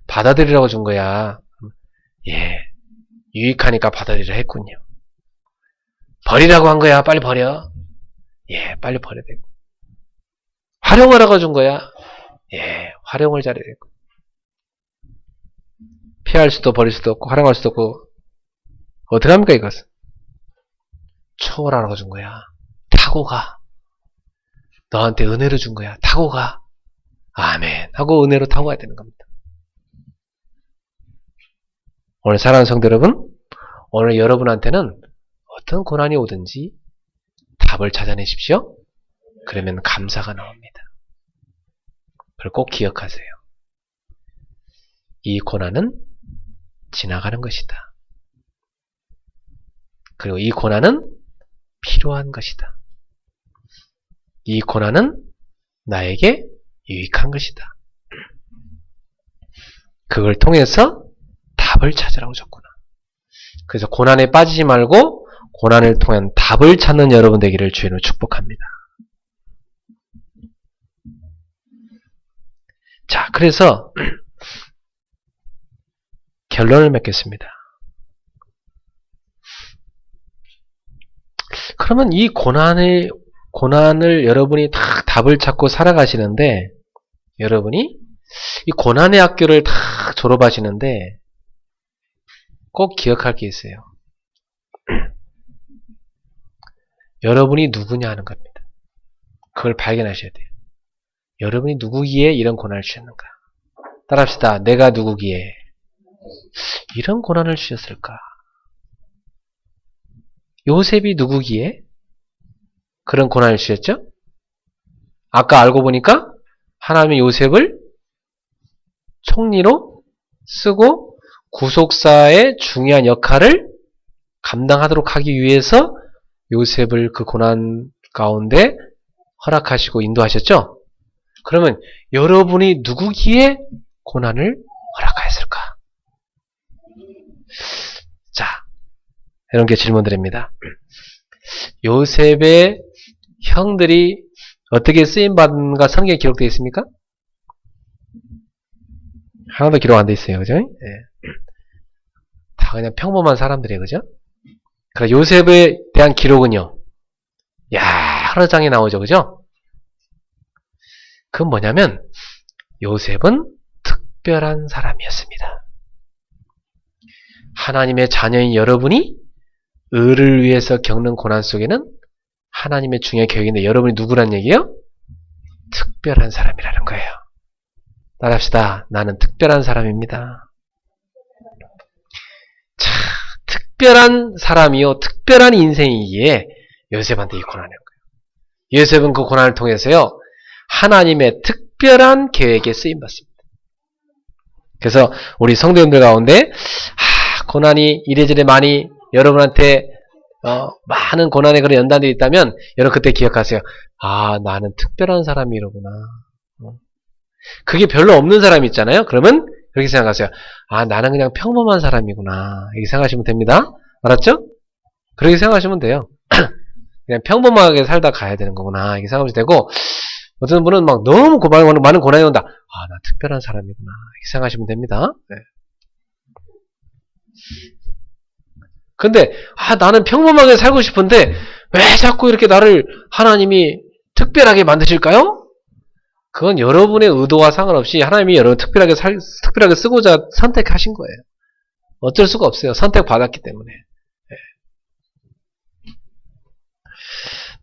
받아들이라고 준 거야. 예. 유익하니까 받아들이라 했군요. 버리라고 한 거야. 빨리 버려. 예. 빨리 버려야 되고. 활용하라고 준 거야. 예. 활용을 잘해야 되고. 피할 수도 버릴 수도 없고 활용할 수도 없고 어떻게 합니까 이것은? 초월하라고 준 거야. 타고 가. 너한테 은혜로 준 거야. 타고 가. 아멘. 하고 은혜로 타고 가야 되는 겁니다. 오늘 사랑하는 성도 여러분, 오늘 여러분한테는 어떤 고난이 오든지 답을 찾아내십시오. 그러면 감사가 나옵니다. 그걸 꼭 기억하세요. 이 고난은 지나가는 것이다. 그리고 이 고난은 필요한 것이다. 이 고난은 나에게 유익한 것이다. 그걸 통해서 답을 찾으라고 줬구나. 그래서 고난에 빠지지 말고 고난을 통한 답을 찾는 여러분 되기를 주님으로 축복합니다. 자, 그래서 결론을 맺겠습니다. 그러면 이 고난을 여러분이 다 답을 찾고 살아가시는데, 여러분이 이 고난의 학교를 다 졸업하시는데, 꼭 기억할 게 있어요. 여러분이 누구냐 하는 겁니다. 그걸 발견하셔야 돼요. 여러분이 누구기에 이런 고난을 주셨는가? 따라합시다. 내가 누구기에 이런 고난을 주셨을까? 요셉이 누구기에 그런 고난을 주셨죠? 아까 알고 보니까 하나님이 요셉을 총리로 쓰고 구속사의 중요한 역할을 감당하도록 하기 위해서 요셉을 그 고난 가운데 허락하시고 인도하셨죠? 그러면 여러분이 누구기에 고난을 허락하였을까? 자, 이런 게 질문 드립니다. 요셉의 형들이 어떻게 쓰임받은가 성경에 기록되어 있습니까? 하나도 기록 안 되어 있어요. 그죠? 네. 다 그냥 평범한 사람들이에요. 그죠? 그러나 요셉에 대한 기록은요. 여러 장에 나오죠. 그죠? 그건 뭐냐면 요셉은 특별한 사람이었습니다. 하나님의 자녀인 여러분이 의를 위해서 겪는 고난 속에는 하나님의 중요한 계획인데 여러분이 누구란 얘기예요? 특별한 사람이라는 거예요. 따라합시다. 나는 특별한 사람입니다. 자, 특별한 사람이요. 특별한 인생이기에 요셉한테 이 고난을 거예요. 요셉은 그 고난을 통해서요. 하나님의 특별한 계획에 쓰임받습니다. 그래서 우리 성도님들 가운데 고난이 이래저래 많이 여러분한테 많은 고난의 그런 연단들이 있다면 여러분 그때 기억하세요. 나는 특별한 사람이로구나. 그게 별로 없는 사람이 있잖아요. 그러면 그렇게 생각하세요. 나는 그냥 평범한 사람이구나. 이렇게 생각하시면 됩니다. 알았죠? 그렇게 생각하시면 돼요. 그냥 평범하게 살다 가야 되는 거구나. 이렇게 생각하시면 되고 어떤 분은 막 너무 많은 고난이 온다. 나 특별한 사람이구나. 이렇게 생각하시면 됩니다. 네. 근데 나는 평범하게 살고 싶은데 왜 자꾸 이렇게 나를 하나님이 특별하게 만드실까요? 그건 여러분의 의도와 상관없이 하나님이 여러분 특별하게 쓰고자 선택하신 거예요. 어쩔 수가 없어요. 선택받았기 때문에.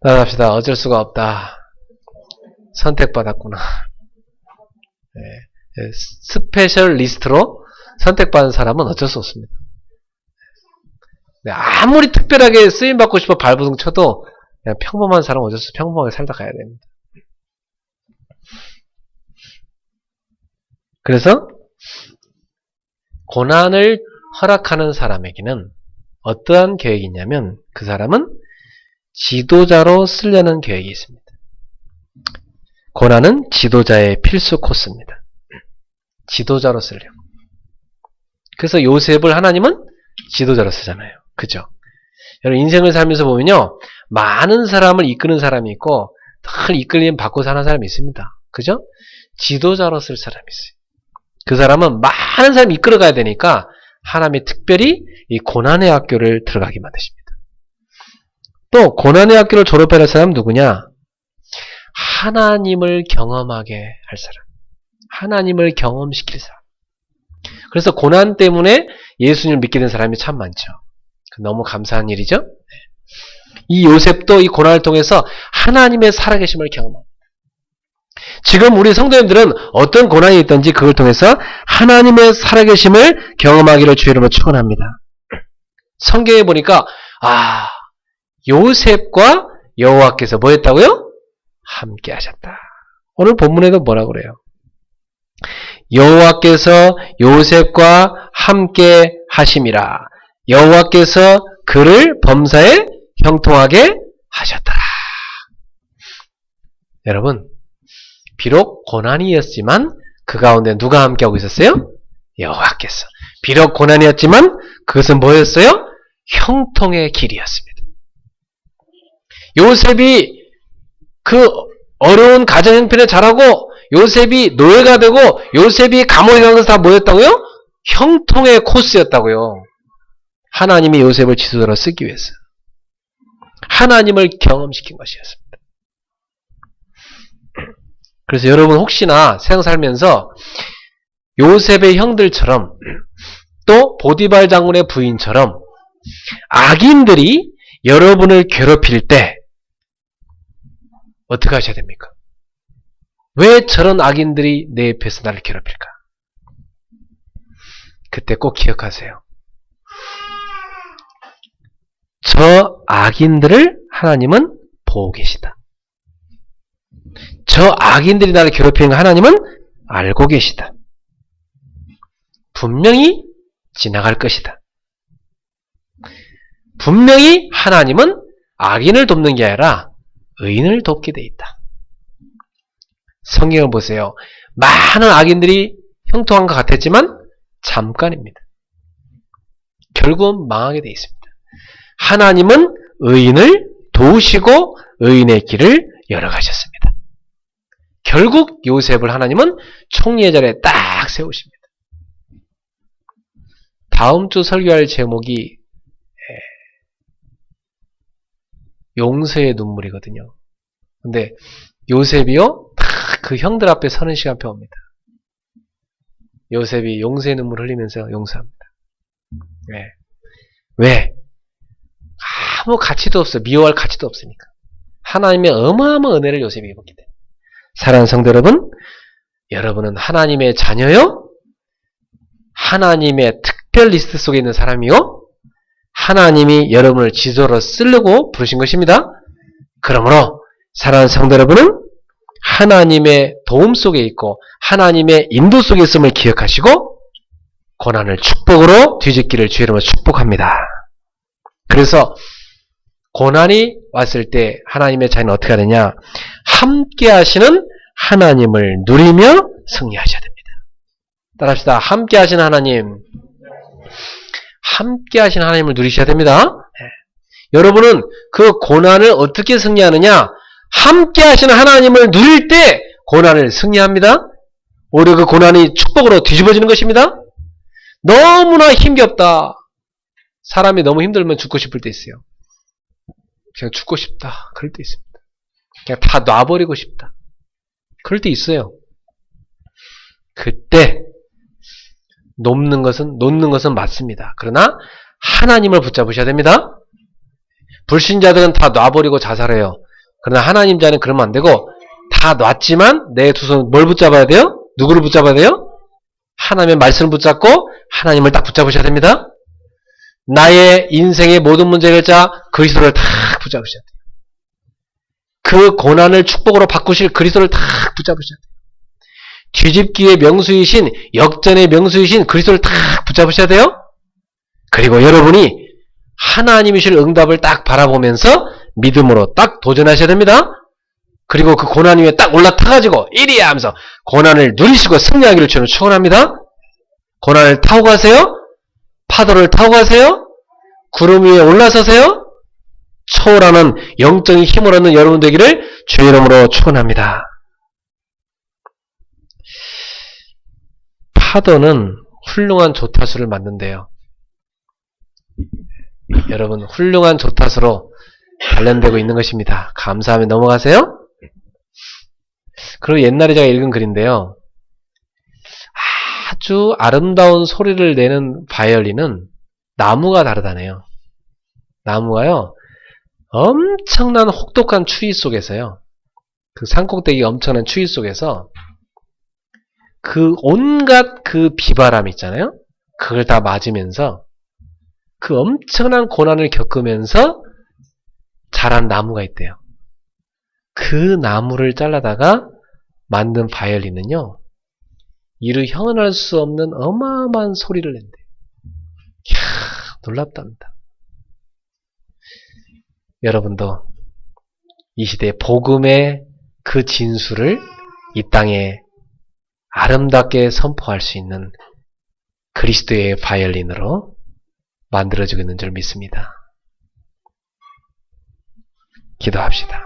따라합시다. 어쩔 수가 없다. 선택받았구나. 네. 스페셜리스트로 선택받은 사람은 어쩔 수 없습니다. 네. 아무리 특별하게 쓰임받고 싶어 발버둥 쳐도 그냥 평범한 사람은 어쩔 수 없이 평범하게 살다 가야 됩니다. 그래서 고난을 허락하는 사람에게는 어떠한 계획이 있냐면 그 사람은 지도자로 쓰려는 계획이 있습니다. 고난은 지도자의 필수 코스입니다. 지도자로 쓰려고. 그래서 요셉을 하나님은 지도자로 쓰잖아요. 그죠? 여러분 인생을 살면서 보면요. 많은 사람을 이끄는 사람이 있고 늘 이끌림 받고 사는 사람이 있습니다. 그죠? 지도자로 쓸 사람이 있어요. 그 사람은 많은 사람을 이끌어가야 되니까 하나님이 특별히 이 고난의 학교를 들어가게 만드십니다. 또 고난의 학교를 졸업해야 할 사람은 누구냐? 하나님을 경험하게 할 사람. 하나님을 경험시킬 사람. 그래서 고난 때문에 예수님을 믿게 된 사람이 참 많죠. 너무 감사한 일이죠? 이 요셉도 이 고난을 통해서 하나님의 살아계심을 경험합니다. 지금 우리 성도님들은 어떤 고난이 있든지 그걸 통해서 하나님의 살아계심을 경험하기를 주의 이름으로 축원합니다. 성경에 보니까 요셉과 여호와께서 뭐 했다고요? 함께 하셨다. 오늘 본문에도 뭐라고 그래요? 여호와께서 요셉과 함께 하심이라. 여호와께서 그를 범사에 형통하게 하셨더라. 여러분, 비록 고난이었지만 그 가운데 누가 함께하고 있었어요? 여호와께서. 비록 고난이었지만 그것은 뭐였어요? 형통의 길이었습니다. 요셉이 그 어려운 가정 형편에 자라고 요셉이 노예가 되고 요셉이 감옥에 간 것은 다 뭐였다고요? 형통의 코스였다고요. 하나님이 요셉을 지도자로 쓰기 위해서. 하나님을 경험시킨 것이었습니다. 그래서 여러분 혹시나 세상 살면서 요셉의 형들처럼 또 보디발 장군의 부인처럼 악인들이 여러분을 괴롭힐 때 어떻게 하셔야 됩니까? 왜 저런 악인들이 내 옆에서 나를 괴롭힐까? 그때 꼭 기억하세요. 저 악인들을 하나님은 보고 계시다. 저 악인들이 나를 괴롭히는 거 하나님은 알고 계시다. 분명히 지나갈 것이다. 분명히 하나님은 악인을 돕는 게 아니라 의인을 돕게 돼 있다. 성경을 보세요. 많은 악인들이 형통한 것 같았지만 잠깐입니다. 결국은 망하게 돼 있습니다. 하나님은 의인을 도우시고 의인의 길을 열어가셨습니다. 결국 요셉을 하나님은 총리의 자리에 딱 세우십니다. 다음 주 설교할 제목이 용서의 눈물이거든요. 근데 요셉이요? 그 형들 앞에 서는 시간표 옵니다. 요셉이 용서의 눈물 흘리면서 용서합니다. 왜? 아무 가치도 없어요. 미워할 가치도 없으니까. 하나님의 어마어마한 은혜를 요셉이 입었기 때문에. 사랑하는 성도 여러분, 여러분은 하나님의 자녀요? 하나님의 특별 리스트 속에 있는 사람이요? 하나님이 여러분을 지도로 쓰려고 부르신 것입니다. 그러므로 사랑하는 성도 여러분은 하나님의 도움 속에 있고 하나님의 인도 속에 있음을 기억하시고 고난을 축복으로 뒤집기를 주의 이름으로 축복합니다. 그래서 고난이 왔을 때 하나님의 자녀는 어떻게 하느냐? 함께 하시는 하나님을 누리며 승리하셔야 됩니다. 따라합시다. 함께 하시는 하나님. 함께 하시는 하나님을 누리셔야 됩니다. 여러분은 그 고난을 어떻게 승리하느냐? 함께 하시는 하나님을 누릴 때 고난을 승리합니다. 오히려 그 고난이 축복으로 뒤집어지는 것입니다. 너무나 힘겹다. 사람이 너무 힘들면 죽고 싶을 때 있어요. 그냥 죽고 싶다. 그럴 때 있습니다. 그냥 다 놔버리고 싶다. 그럴 때 있어요. 그때 놓는 것은 맞습니다. 그러나 하나님을 붙잡으셔야 됩니다. 불신자들은 다 놔버리고 자살해요. 그러나 하나님 자는 그러면 안 되고 다 놨지만 내 두 손 뭘 붙잡아야 돼요? 누구를 붙잡아야 돼요? 하나님의 말씀을 붙잡고 하나님을 딱 붙잡으셔야 됩니다. 나의 인생의 모든 문제 결자 그리스도를 딱 붙잡으셔야 돼요. 그 고난을 축복으로 바꾸실 그리스도를 딱 붙잡으셔야 돼요. 뒤집기의 명수이신 역전의 명수이신 그리스도를 딱 붙잡으셔야 돼요. 그리고 여러분이 하나님이실 응답을 딱 바라보면서 믿음으로 딱 도전하셔야 됩니다. 그리고 그 고난 위에 딱 올라타가지고 이리야 하면서 고난을 누리시고 승리하기를 저는 축원합니다. 고난을 타고 가세요. 파도를 타고 가세요. 구름 위에 올라서세요. 초월하는 영적인 힘을 얻는 여러분 되기를 주의 이름으로 축원합니다. 파도는 훌륭한 조타수를 만든대요. 여러분 훌륭한 조타수로 단련되고 있는 것입니다. 감사하며 넘어가세요. 그리고 옛날에 제가 읽은 글인데요. 아주 아름다운 소리를 내는 바이올린은 나무가 다르다네요. 나무가요. 엄청난 혹독한 추위 속에서요. 그 산꼭대기 엄청난 추위 속에서 그 온갖 그 비바람 있잖아요. 그걸 다 맞으면서 그 엄청난 고난을 겪으면서 자란 나무가 있대요. 그 나무를 잘라다가 만든 바이올린은요. 이루 형언할 수 없는 어마어마한 소리를 낸대요. 이야, 놀랍답니다. 여러분도 이 시대의 복음의 그 진수를 이 땅에 아름답게 선포할 수 있는 그리스도의 바이올린으로 만들어지고 있는 줄 믿습니다. 기도합시다.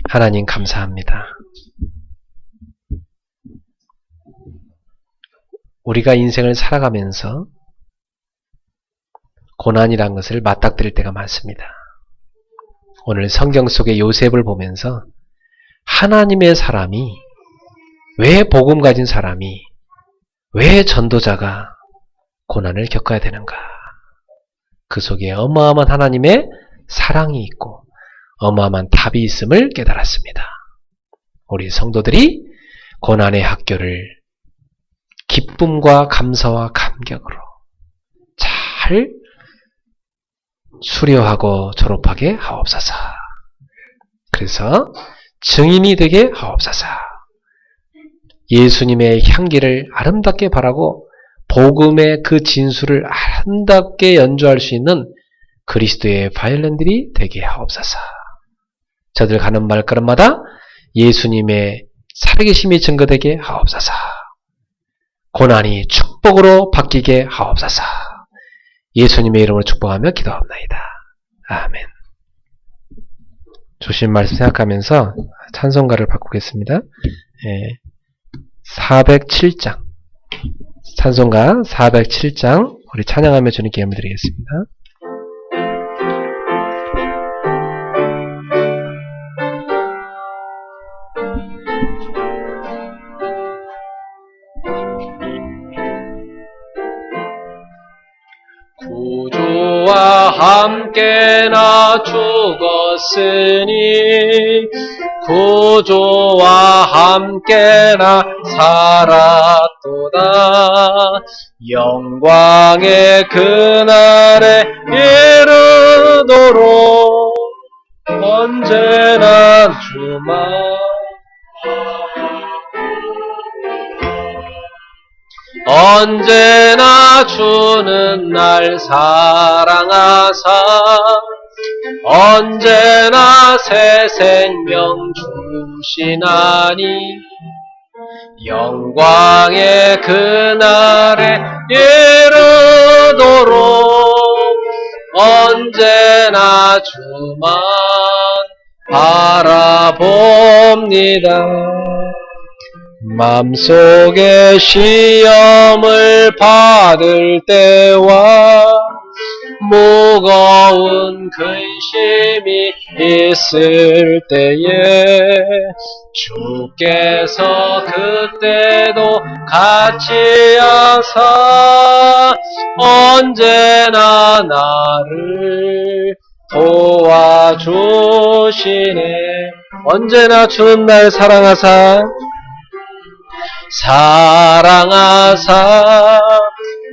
하나님 감사합니다. 우리가 인생을 살아가면서 고난이란 것을 맞닥뜨릴 때가 많습니다. 오늘 성경 속의 요셉을 보면서 하나님의 사람이 왜 복음 가진 사람이 왜 전도자가 고난을 겪어야 되는가? 그 속에 어마어마한 하나님의 사랑이 있고 어마어마한 답이 있음을 깨달았습니다. 우리 성도들이 고난의 학교를 기쁨과 감사와 감격으로 잘 수료하고 졸업하게 하옵소서. 그래서 증인이 되게 하옵소서. 예수님의 향기를 아름답게 바라고 복음의 그 진수를 아름답게 연주할 수 있는 그리스도의 바이올린들이 되게 하옵소서. 저들 가는 발걸음마다 예수님의 살아계심이 증거되게 하옵소서. 고난이 축복으로 바뀌게 하옵소서. 예수님의 이름으로 축복하며 기도합니다. 아멘. 주신 말씀 생각하면서 찬송가를 바꾸겠습니다. 407장 찬송가 407장 우리 찬양하며 주님께 예물 드리겠습니다. 구주와 함께 나 죽었으니 구주와 함께 나 살았도다. 영광의 그날에 이르도록 언제나 주만 언제나 주는 날 사랑하사 언제나 새 생명 주시나니 영광의 그날에 이르도록 언제나 주만 바라봅니다. 맘속에 시험을 받을 때와 무거운 근심이 있을 때에 주께서 그때도 같이 하사 언제나 나를 도와주시네. 언제나 주는 날 사랑하사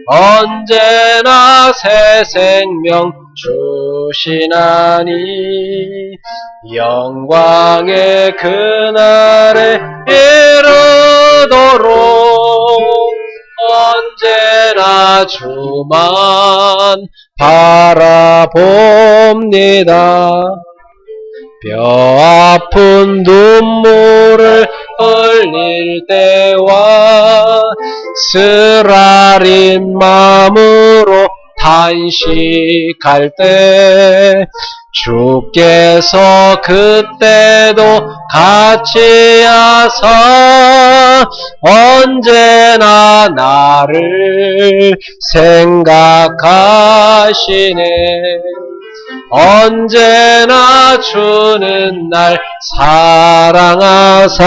언제나 새 생명 주시나니 영광의 그날에 이르도록 언제나 주만 바라봅니다. 뼈아픈 눈물을 흘릴 때와 쓰라린 마음으로 단식할 때 주께서 그때도 같이 하사 언제나 나를 생각하시네. 언제나 주는 날 사랑하사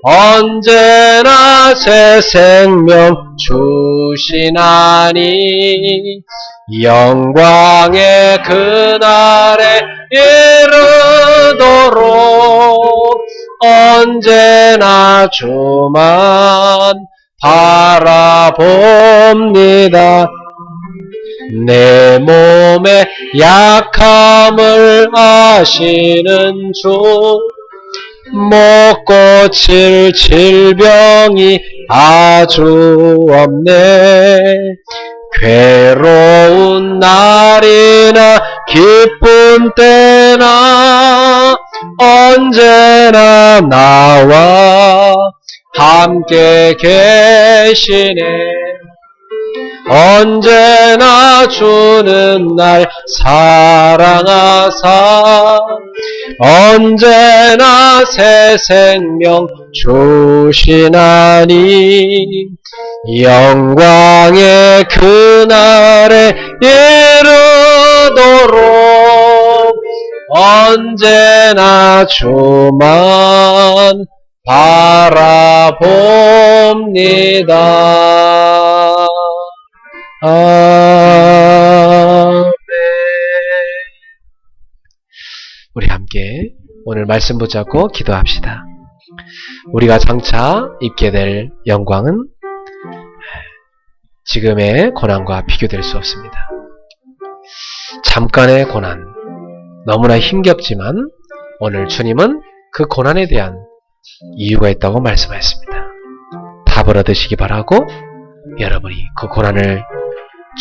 언제나 새 생명 주시나니 영광의 그날에 이르도록 언제나 주만 바라봅니다. 내 몸의 약함을 아시는 주, 못 고칠 질병이 아주 없네. 괴로운 날이나 기쁜 때나 언제나 나와 함께 계시네. 언제나 주는 날 사랑하사 언제나 새 생명 주시나니 영광의 그날에 이르도록 언제나 주만 바라봅니다. 아멘. 우리 함께 오늘 말씀 붙잡고 기도합시다. 우리가 장차 입게 될 영광은 지금의 고난과 비교될 수 없습니다. 잠깐의 고난, 너무나 힘겹지만 오늘 주님은 그 고난에 대한 이유가 있다고 말씀하셨습니다. 답을 얻으시기 바라고 여러분이 그 고난을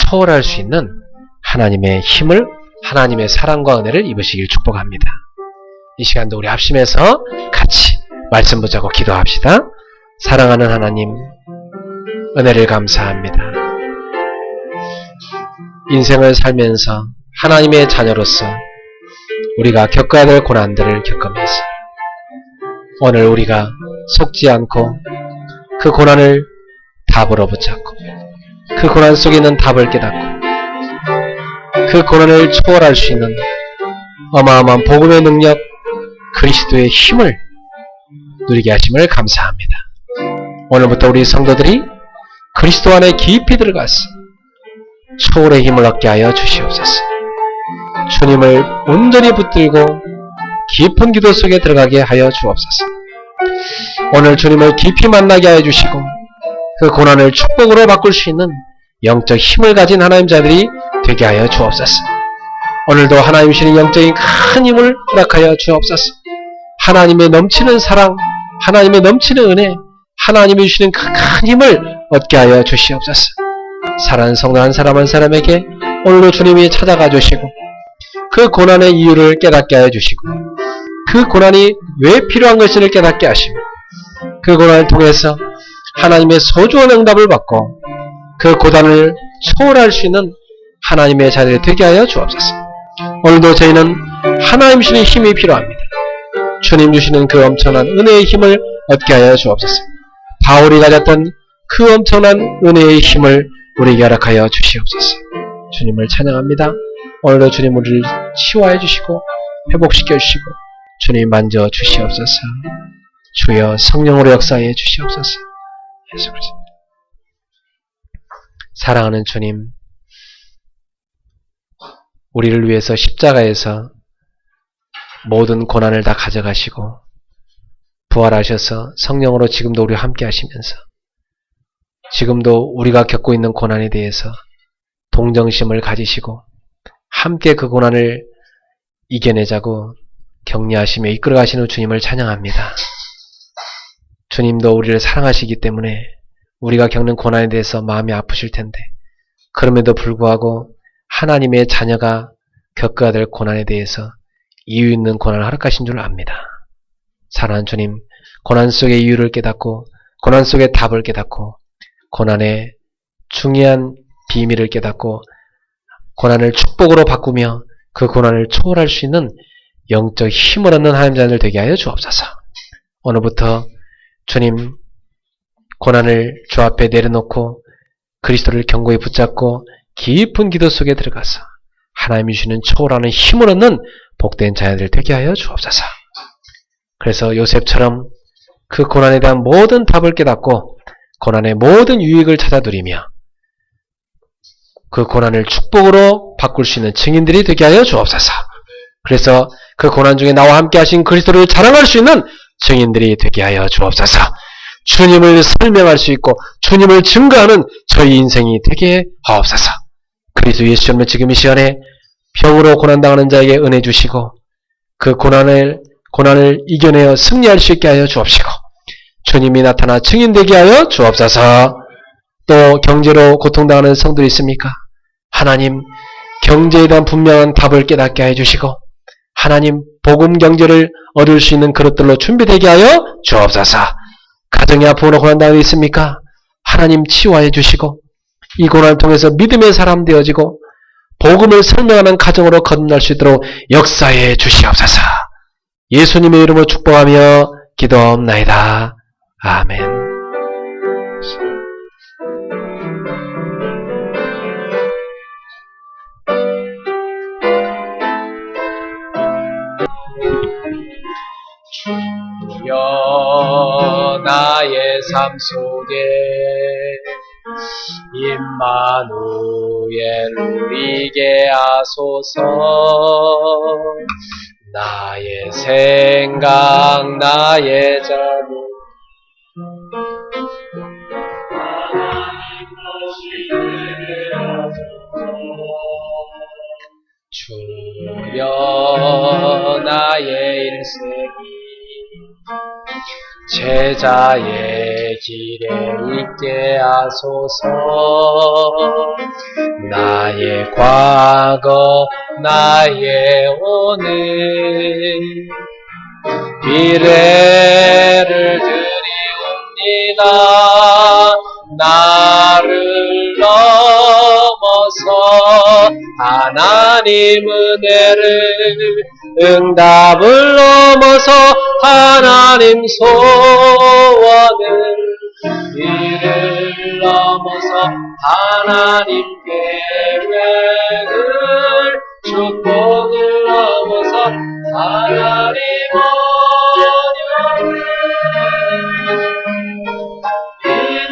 초월할 수 있는 하나님의 힘을, 하나님의 사랑과 은혜를 입으시길 축복합니다. 이 시간도 우리 합심해서 같이 말씀 붙잡고 기도합시다. 사랑하는 하나님, 은혜를 감사합니다. 인생을 살면서 하나님의 자녀로서 우리가 겪어야 될 고난들을 겪으면서 오늘 우리가 속지 않고 그 고난을 답으로 붙잡고 그 고난 속에 있는 답을 깨닫고 그 고난을 초월할 수 있는 어마어마한 복음의 능력, 그리스도의 힘을 누리게 하심을 감사합니다. 오늘부터 우리 성도들이 그리스도 안에 깊이 들어가서 초월의 힘을 얻게 하여 주시옵소서. 주님을 온전히 붙들고 깊은 기도 속에 들어가게 하여 주옵소서. 오늘 주님을 깊이 만나게 하여 주시고 그 고난을 축복으로 바꿀 수 있는 영적 힘을 가진 하나님 자들이 되게 하여 주옵소서. 오늘도 하나님 주시는 영적인 큰 힘을 허락하여 주옵소서. 하나님의 넘치는 사랑, 하나님의 넘치는 은혜, 하나님이 주시는 그 큰 힘을 얻게 하여 주시옵소서. 사랑하는 성도 한 사람 한 사람에게 오늘도 주님이 찾아가 주시고 그 고난의 이유를 깨닫게 하여 주시고 그 고난이 왜 필요한 것인지를 깨닫게 하시고 그 고난을 통해서 하나님의 소중한 응답을 받고 그 고난을 초월할 수 있는 하나님의 자리에 되게 하여 주옵소서. 오늘도 저희는 하나님 주시는 힘이 필요합니다. 주님 주시는 그 엄청난 은혜의 힘을 얻게 하여 주옵소서. 바울이 가졌던 그 엄청난 은혜의 힘을 우리에게 허락하여 주시옵소서. 주님을 찬양합니다. 오늘도 주님 우리를 치유하여 주시고 회복시켜 주시고 주님 만져 주시옵소서. 주여 성령으로 역사해 주시옵소서. 예수 그리스도. 사랑하는 주님, 우리를 위해서 십자가에서 모든 고난을 다 가져가시고 부활하셔서 성령으로 지금도 우리와 함께 하시면서 지금도 우리가 겪고 있는 고난에 대해서 동정심을 가지시고 함께 그 고난을 이겨내자고 격려하시며 이끌어가시는 주님을 찬양합니다. 주님도 우리를 사랑하시기 때문에 우리가 겪는 고난에 대해서 마음이 아프실 텐데 그럼에도 불구하고 하나님의 자녀가 겪어야 될 고난에 대해서 이유 있는 고난을 허락하신 줄 압니다. 사랑하는 주님, 고난 속의 이유를 깨닫고 고난 속의 답을 깨닫고 고난의 중요한 비밀을 깨닫고 고난을 축복으로 바꾸며 그 고난을 초월할 수 있는 영적 힘을 얻는 하나님 자녀들 되게 하여 주옵소서. 오늘부터 주님 고난을 주 앞에 내려놓고 그리스도를 견고히 붙잡고 깊은 기도 속에 들어가서 하나님이 주시는 초월하는 힘을 얻는 복된 자녀들 되게 하여 주옵소서. 그래서 요셉처럼 그 고난에 대한 모든 답을 깨닫고 고난의 모든 유익을 찾아 누리며 그 고난을 축복으로 바꿀 수 있는 증인들이 되게 하여 주옵소서. 그래서 그 고난 중에 나와 함께 하신 그리스도를 자랑할 수 있는 증인들이 되게 하여 주옵소서. 주님을 설명할 수 있고 주님을 증거하는 저희 인생이 되게 하옵소서. 그리스도 예수 이름으로 지금 이 시간에 병으로 고난당하는 자에게 은혜 주시고 그 고난을 이겨내어 승리할 수 있게 하여 주옵시고 주님이 나타나 증인되게 하여 주옵소서. 또 경제로 고통당하는 성도들이 있습니까? 하나님 경제에 대한 분명한 답을 깨닫게 하여 주시고 하나님 복음 경제를 얻을 수 있는 그릇들로 준비되게 하여 주옵소서. 가정의 아픔으로 고난당하고 있습니까? 하나님 치유하여 주시고 이 고난을 통해서 믿음의 사람 되어지고 복음을 설명하는 가정으로 거듭날 수 있도록 역사해 주시옵소서. 예수님의 이름으로 축복하며 기도하옵나이다. 아멘. 주여 나의 삶 속에 임마누엘 누리게 하소서. 나의 생각 나의 자비 하나님 것이 되게 하소서. 주여 나의 일생이 제자의 길에 있게 하소서. 나의 과거 나의 오늘 미래를 드리옵니다. 나를 넘어서 하나님 은혜를 응답을 넘어서 하나님 소원을 이를 넘어서 하나님 계획을 축복을 넘어서 하나님 언약을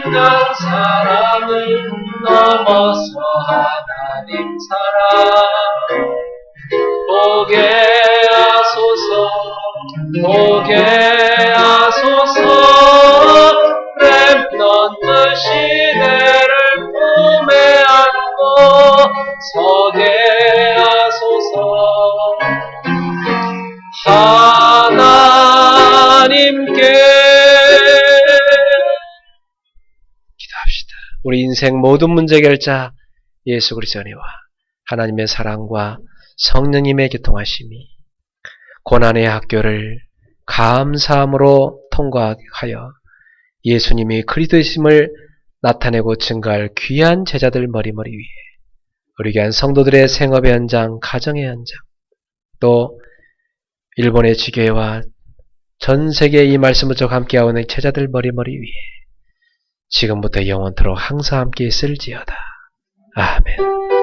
인간 사랑을 넘어서 하나님 사랑 보게 하소서. 보게 하소서. 렘넌트 시대를 품에 안고 서게 하소서. 하나님께 기도합시다. 우리 인생 모든 문제 결자 예수 그리스도의 은혜와 하나님의 사랑과 성령님의 교통하심이 고난의 학교를 감사함으로 통과하여 예수님이 그리스도이심을 나타내고 증거할 귀한 제자들 머리머리 위에 우리 귀한 성도들의 생업의 현장, 가정의 현장, 또 일본의 지교회와 전 세계에 이 말씀을 쭉 함께하고 있는 제자들 머리머리 위에 지금부터 영원토록 항상 함께 있을지어다. 아멘.